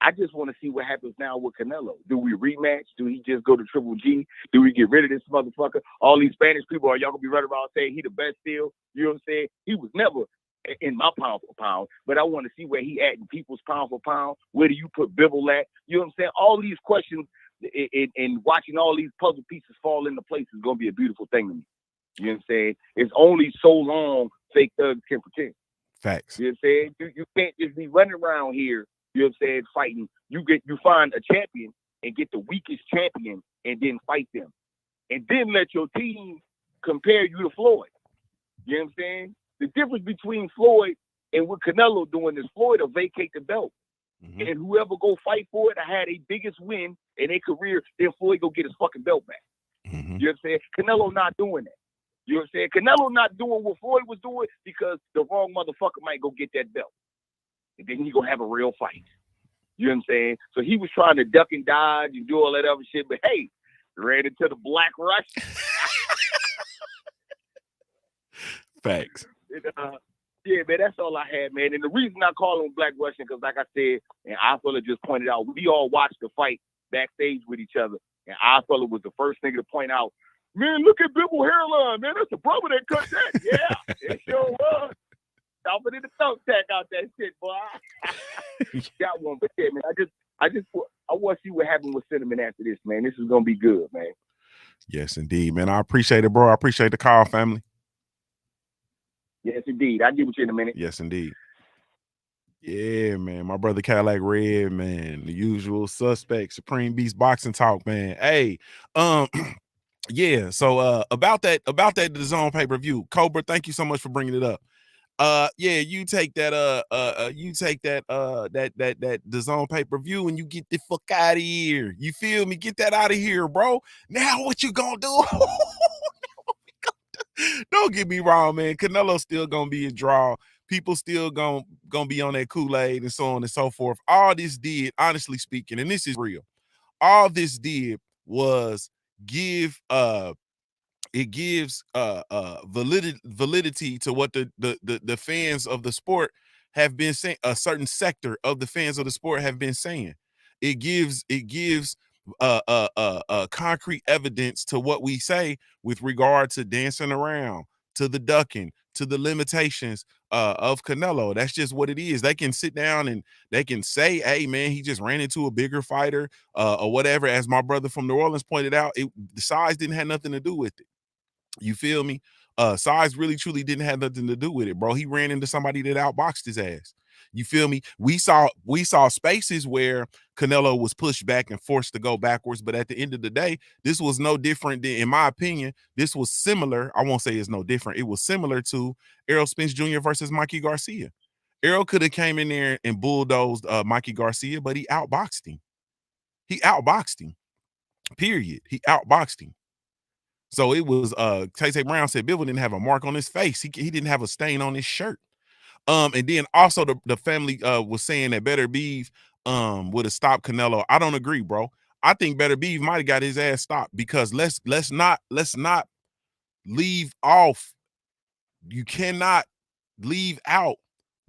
I just want to see what happens now with Canelo. Do we rematch? Do he just go to Triple G? Do we get rid of this motherfucker? All these Spanish people, are y'all going to be running around saying he the best still? You know what I'm saying? He was never in my pound for pound, but I want to see where he at in people's pound for pound. Where do you put Bivol at? You know what I'm saying? All these questions and watching all these puzzle pieces fall into place is going to be a beautiful thing to me. You know what I'm saying? It's only so long fake thugs can pretend. Facts. You know what I'm saying? You can't just be running around here, you know what I'm saying, fighting. You find a champion and get the weakest champion and then fight them. And then let your team compare you to Floyd. You know what I'm saying? The difference between Floyd and what Canelo doing is Floyd will vacate the belt. Mm-hmm. And whoever go fight for it, I had a biggest win in their career, then Floyd go get his fucking belt back. Mm-hmm. You know what I'm saying? Canelo not doing that. You know what I'm saying? Canelo not doing what Floyd was doing because the wrong motherfucker might go get that belt. And then he gonna have a real fight. You know what I'm saying? So he was trying to duck and dodge and do all that other shit, but hey, ran into the Black Rush. Facts. Yeah, man, that's all I had, man. And the reason I call him Black Russian, because like I said, and Alvarez just pointed out, we all watched the fight backstage with each other, and Alvarez was the first nigga to point out, man, look at Bivol hairline, man. That's the brother that cut that. Yeah, it sure was. Stomping in the thumbtack out that shit, boy. Got one, but yeah, man, I want to see what happened with Cinnamon after this, man. This is gonna be good, man. Yes, indeed, man. I appreciate it, bro. I appreciate the call, family. Yes, indeed. I'll get with you in a minute. Yes, indeed. Yeah, man. My brother Cadillac Red, man. The usual suspect, Supreme Beast Boxing Talk, man. Hey, yeah. So about that the Zone pay-per-view. Cobra, thank you so much for bringing it up. Yeah, you take that that the Zone pay-per-view and you get the fuck out of here. You feel me? Get that out of here, bro. Now what you gonna do? Don't get me wrong, man. Canelo's still gonna be a draw. People still gonna be on that Kool-Aid and so on and so forth. All this did, honestly speaking, and this is real, all this did was give it gives validity to what the fans of the sport have been saying. A certain sector of the fans of the sport have been saying. It gives concrete evidence to what we say with regard to dancing around, to the ducking, to the limitations of Canelo. That's just what it is. They can sit down and they can say, hey man, he just ran into a bigger fighter or whatever. As my brother from New Orleans pointed out, the size didn't have nothing to do with it. You feel me? Size really truly didn't have nothing to do with it, bro. He ran into somebody that outboxed his ass. You feel me? We saw spaces where Canelo was pushed back and forced to go backwards, but at the end of the day, this was no different than, in my opinion, this was similar. I won't say it's no different. It was similar to Errol Spence Jr. versus Mikey Garcia. Errol could have came in there and bulldozed Mikey Garcia, but he outboxed him. He outboxed him. Period. He outboxed him. So it was Tay Brown said Bivol didn't have a mark on his face. He didn't have a stain on his shirt. And then also the family was saying that Beterbiev would have stopped Canelo. I don't agree, bro. I think Beterbiev might have got his ass stopped because let's not leave off. You cannot leave out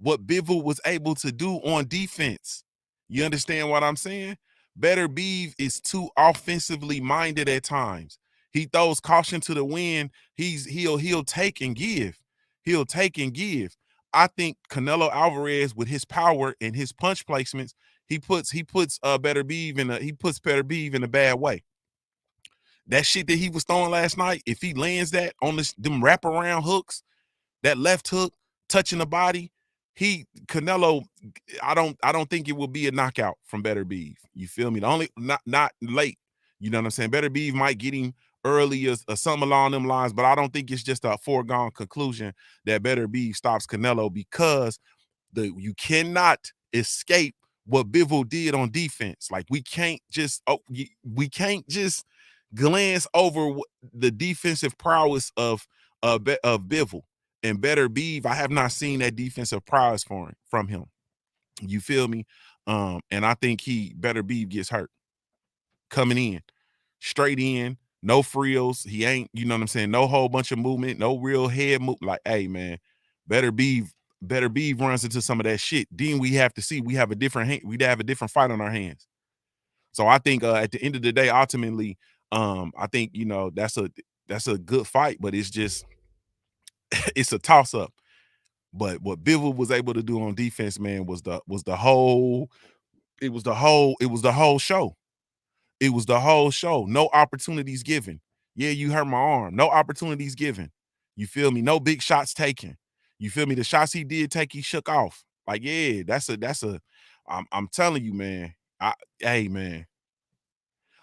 what Bivol was able to do on defense. You understand what I'm saying? Beterbiev is too offensively minded at times. He throws caution to the wind. He'll take and give. He'll take and give. I think Canelo Alvarez, with his power and his punch placements, he puts Beterbiev in a bad way. That shit that he was throwing last night, if he lands that on them wraparound hooks, that left hook touching the body, Canelo, I don't think it will be a knockout from Better Beef. You feel me? The only not late. You know what I'm saying? Better Beef might get him early or something along them lines, but I don't think it's just a foregone conclusion that Better Beef stops Canelo, because you cannot escape what Bivol did on defense. Like we can't just glance over the defensive prowess of Bivol and Better Beef. I have not seen that defensive prowess from him. You feel me? And I think Better Beef gets hurt coming in, straight in, no frills. He ain't, you know what I'm saying? No whole bunch of movement, no real head move. Like, hey man, Better Beef runs into some of that shit. Then we have to see we'd have a different fight on our hands. So I think at the end of the day, ultimately, I think, you know, that's a good fight, but it's just it's a toss up. But what Bivol was able to do on defense, man, was the whole show. It was the whole show. No opportunities given. Yeah, you hurt my arm. No opportunities given. You feel me? No big shots taken. You feel me? The shots he did take, he shook off. Like, yeah, I'm telling you, man. Hey, man.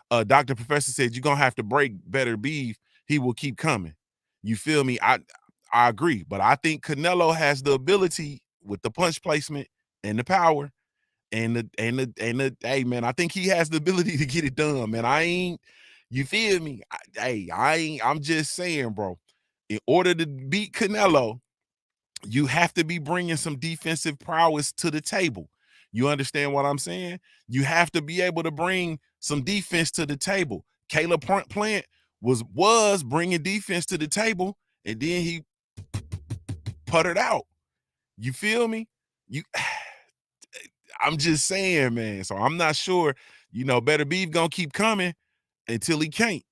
Dr. Professor said you're gonna have to break Better Beef. He will keep coming. You feel me? I agree, but I think Canelo has the ability with the punch placement and the power and the hey man, I think he has the ability to get it done, man. You feel me? I'm just saying, bro. In order to beat Canelo, you have to be bringing some defensive prowess to the table. You understand what I'm saying? You have to be able to bring some defense to the table. Caleb Plant was bringing defense to the table, and then he puttered out. You feel me? I'm just saying, man. So I'm not sure, you know, Better Beef gonna keep coming until he can't.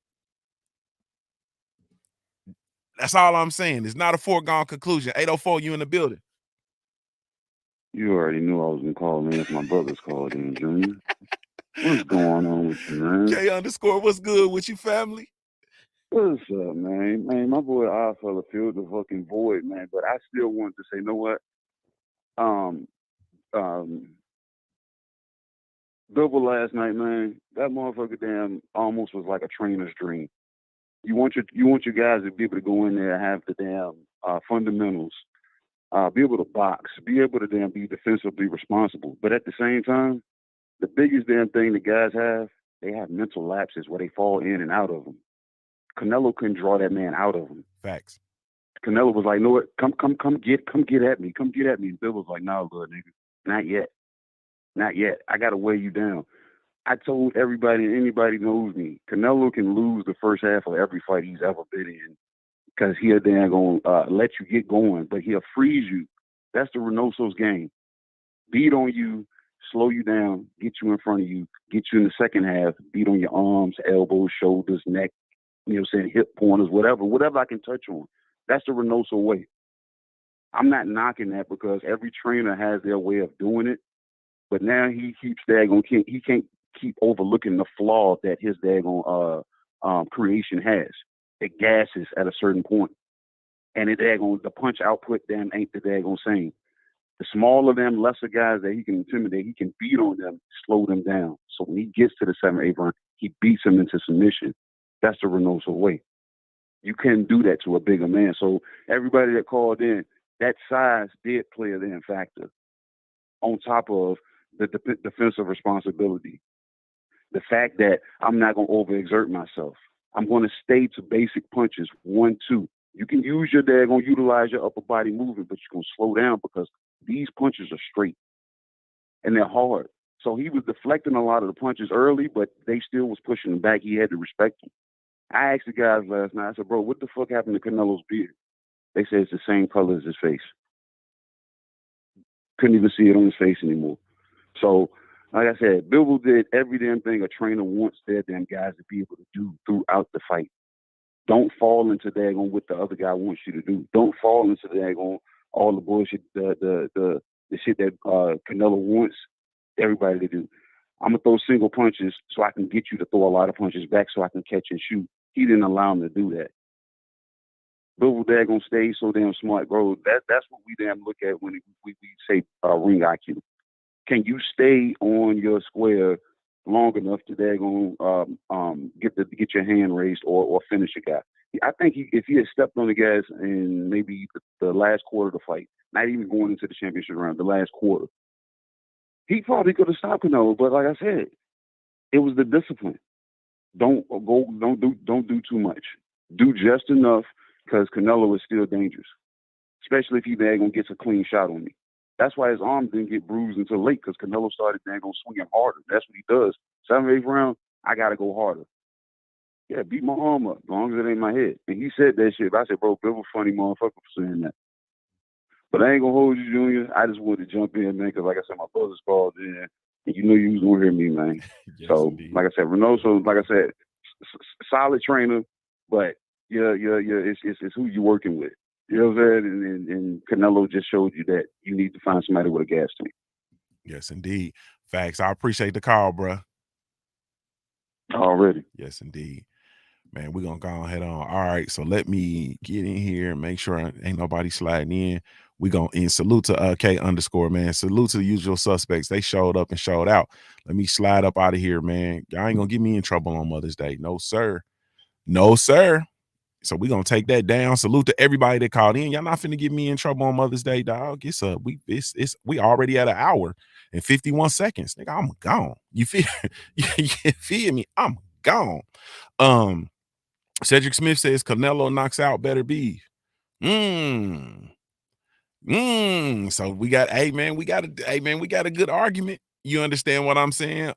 That's all I'm saying. It's not a foregone conclusion. 804, you in the building. You already knew I was gonna call, man. If my brother's called in, Junior. What's going on with you, man? K_, what's good with you, family? What's up, man? Man, my boy I fella filled the fucking void, man. But I still want to say, you know what? Double last night, man. That motherfucker damn almost was like a trainer's dream. You want your guys to be able to go in there and have the damn fundamentals, be able to box, be able to damn be defensively responsible. But at the same time, the biggest damn thing the guys have, they have mental lapses where they fall in and out of them. Canelo couldn't draw that man out of him. Facts. Canelo was like, "No, what? Come get at me. Come get at me." And Bill was like, "No, good nigga, not yet, not yet. I gotta weigh you down." I told everybody, anybody knows me, Canelo can lose the first half of every fight he's ever been in because he'll damn gonna let you get going, but he'll freeze you. That's the Reynoso's game. Beat on you, slow you down, get you in front of you, get you in the second half, beat on your arms, elbows, shoulders, neck, you know what I'm saying, hip pointers, whatever I can touch on. That's the Reynoso way. I'm not knocking that because every trainer has their way of doing it, but now he keeps he can't keep overlooking the flaw that his daggone creation has. It gasses at a certain point, and the punch output damn ain't the daggone same. The smaller them, lesser guys that he can intimidate, he can beat on them, slow them down. So when he gets to the 7th, 8th round, he beats him into submission. That's the Reynoso way. You can't do that to a bigger man. So everybody that called in, that size did play a damn factor on top of the defensive responsibility. The fact that I'm not going to overexert myself. I'm going to stay to basic punches, 1, 2. You can utilize your upper body movement, but you're going to slow down because these punches are straight and they're hard. So he was deflecting a lot of the punches early, but they still was pushing him back. He had to respect him. I asked the guys last night, I said, bro, what the fuck happened to Canelo's beard? They said it's the same color as his face. Couldn't even see it on his face anymore. So, like I said, Bivol did every damn thing a trainer wants their damn guys to be able to do throughout the fight. Don't fall into daggone what the other guy wants you to do. Don't fall into daggone all the bullshit, the shit that Canelo wants everybody to do. I'm going to throw single punches so I can get you to throw a lot of punches back so I can catch and shoot. He didn't allow him to do that. Bivol daggone stay so damn smart, bro. That's what we damn look at when we say ring IQ. Can you stay on your square long enough to get your hand raised or finish a guy? I think if he had stepped on the gas in maybe the last quarter of the fight, not even going into the championship round, the last quarter, he probably could have stopped Canelo. But like I said, it was the discipline. Don't do too much. Do just enough because Canelo is still dangerous, especially if he daggone gets a clean shot on me. That's why his arm didn't get bruised until late because Canelo started daggone swinging harder. That's what he does. 7th, 8th round, I got to go harder. Yeah, beat my arm up as long as it ain't my head. And he said that shit. I said, bro, Bivol funny motherfucker for saying that. But I ain't going to hold you, Junior. I just wanted to jump in, man, because like I said, my brother's called in. And you know you was going to hear me, man. Yes, so, indeed. like I said, Reynoso, like I said, solid trainer, but it's who you working with. You know what I'm saying? And Canelo just showed you that you need to find somebody with a gas tank. Yes, indeed. Facts. I appreciate the call, bro. Already. Yes, indeed. Man, we're going to go ahead on. All right, so let me get in here and make sure ain't nobody sliding in. We going to salute to K_, man. Salute to the usual suspects. They showed up and showed out. Let me slide up out of here, man. Y'all ain't going to get me in trouble on Mother's Day. No, sir. No, sir. So we're going to take that down. Salute to everybody that called in. Y'all not finna get me in trouble on Mother's Day, dog. We already at an hour and 51 seconds. Nigga, I'm gone. You feel you feel me? I'm gone. Cedric Smith says Canelo knocks out Better Beef. So we got, hey man, we got a good argument. You understand what I'm saying?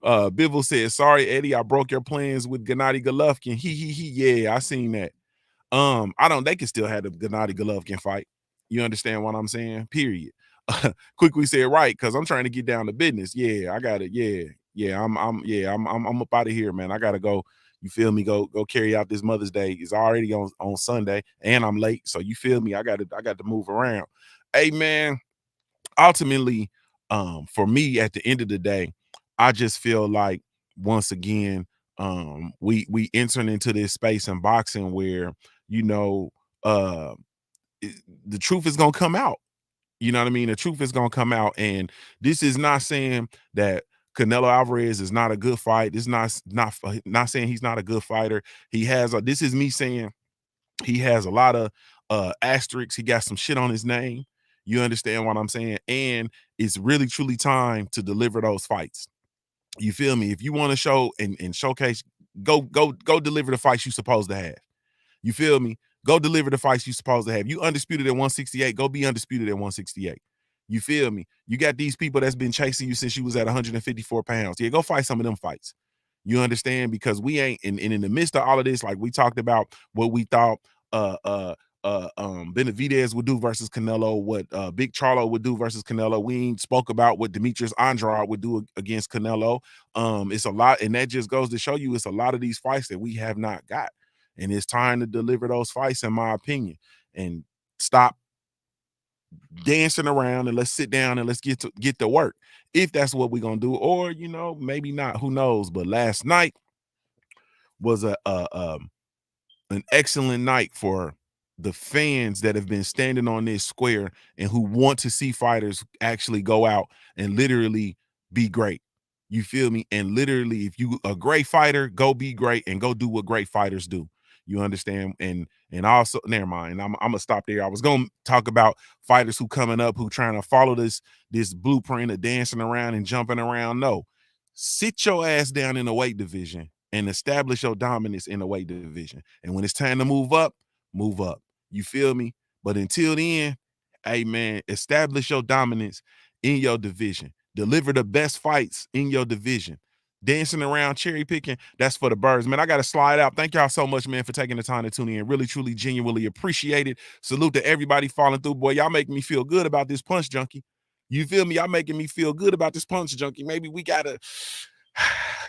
Bivol says, sorry, Eddie, I broke your plans with Gennady Golovkin. He. Yeah, I seen that. They can still have the Gennady Golovkin fight. You understand what I'm saying? Period. Quick, we said right, because I'm trying to get down to business. Yeah, I got it. Yeah, I'm up out of here, man. I gotta go. You feel me? Go carry out this Mother's Day. It's already on Sunday, and I'm late. So you feel me? I got to move around. Hey, man. Ultimately, for me, at the end of the day, I just feel like once again, we entering into this space in boxing where the truth is gonna come out. You know what I mean? The truth is gonna come out, and this is not saying that Canelo Alvarez is not a good fight. This is not saying he's not a good fighter. This is me saying he has a lot of asterisks. He got some shit on his name. You understand what I'm saying? And it's really truly time to deliver those fights. You feel me? If you want to show and showcase, go deliver the fights you supposed to have. You feel me? Go deliver the fights you supposed to have. You undisputed at 168, go be undisputed at 168. You feel me? You got these people that's been chasing you since you was at 154 pounds. Yeah, go fight some of them fights. You understand? Because we ain't in the midst of all of this, like we talked about what we thought Benavidez would do versus Canelo, what Big Charlo would do versus Canelo. We ain't spoke about what Demetrius Andrade would do against Canelo. It's a lot, and that just goes to show you it's a lot of these fights that we have not got. And it's time to deliver those fights, in my opinion, and stop dancing around and let's sit down and let's get to work. If that's what we're gonna do, or maybe not, who knows? But last night was an excellent night for the fans that have been standing on this square and who want to see fighters actually go out and literally be great. You feel me? And literally, if you a great fighter, go be great and go do what great fighters do. You understand? And also, never mind. I'm gonna stop there. I was gonna talk about fighters who coming up who trying to follow this blueprint of dancing around and jumping around. No, sit your ass down in the weight division and establish your dominance in the weight division. And when it's time to move up, move up. You feel me? But until then, hey man, establish your dominance in your division. Deliver the best fights in your division. Dancing around, cherry picking, that's for the birds. Man, I got to slide out. Thank y'all so much, man, for taking the time to tune in. Really, truly, genuinely appreciate it. Salute to everybody falling through. Boy, y'all making me feel good about this punch, Junkie. You feel me? Y'all making me feel good about this punch, Junkie. Maybe we got to,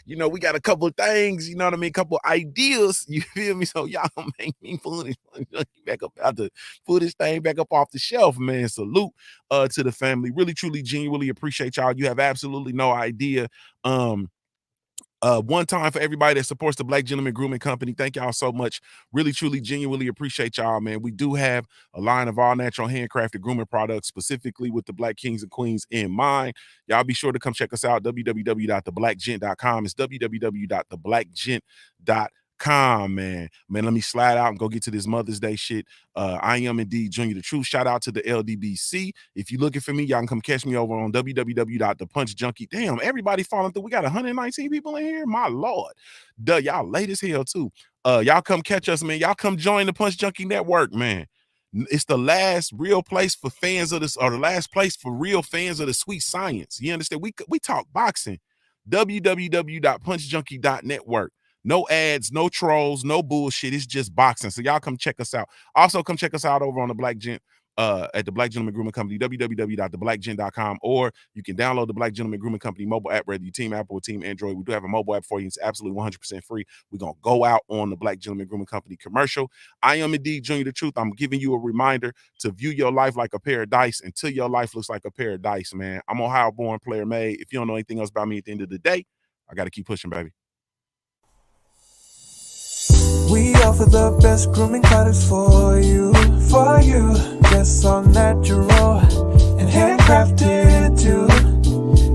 we got a couple of things, you know what I mean? Couple ideas, you feel me? So y'all make me pull this Junkie back up out the, pull this thing back up off the shelf, man. Salute to the family. Really, truly, genuinely appreciate y'all. You have absolutely no idea. One time for everybody that supports the Black Gentleman Grooming Company. Thank y'all so much. Really, truly, genuinely appreciate y'all, man. We do have a line of all natural handcrafted grooming products specifically with the Black Kings and Queens in mind. Y'all be sure to come check us out, www.theblackgent.com. It's www.theblackgent.com, man. Let me slide out and go get to this Mother's Day shit. I am indeed Junior the Truth. Shout out to the LDBC. If you're looking for me, y'all can come catch me over on www.thepunchjunkie. Damn, everybody falling through. We got 119 people in here. My Lord. Duh, y'all late as hell too. Y'all come catch us, man. Y'all come join the Punch Junkie Network, man. It's the last real place for fans of this, or the last place for real fans of the sweet science. You understand? We talk boxing. www.punchjunkie.network. No ads, no trolls, no bullshit. It's just boxing. So y'all come check us out. Also, come check us out over on the Black Gent, at the Black Gentleman Grooming Company, www.theblackgent.com, or you can download the Black Gentleman Grooming Company mobile app, whether you team Apple or team Android. We do have a mobile app for you. It's absolutely 100% free. We're going to go out on the Black Gentleman Grooming Company commercial. I am indeed Junior the Truth. I'm giving you a reminder to view your life like a pair of dice until your life looks like a pair of dice, man. I'm Ohio born, player made. If you don't know anything else about me at the end of the day, I got to keep pushing, baby. We offer the best grooming products for you, Yes, all natural and handcrafted too.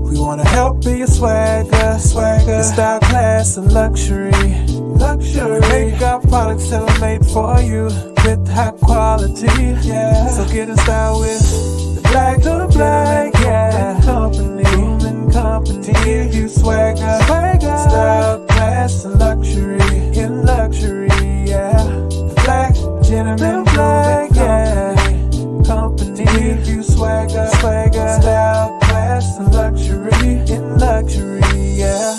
We wanna help be your swagger, your style, class, and luxury. We make our products tailor-made for you with high quality, yeah. So get in style with the Black, yeah. Grooming company, to give you swagger, style, class, and luxury. In luxury, yeah. The Black Gentleman Grooming Company, give you swagger, style, class, and luxury. In luxury, yeah.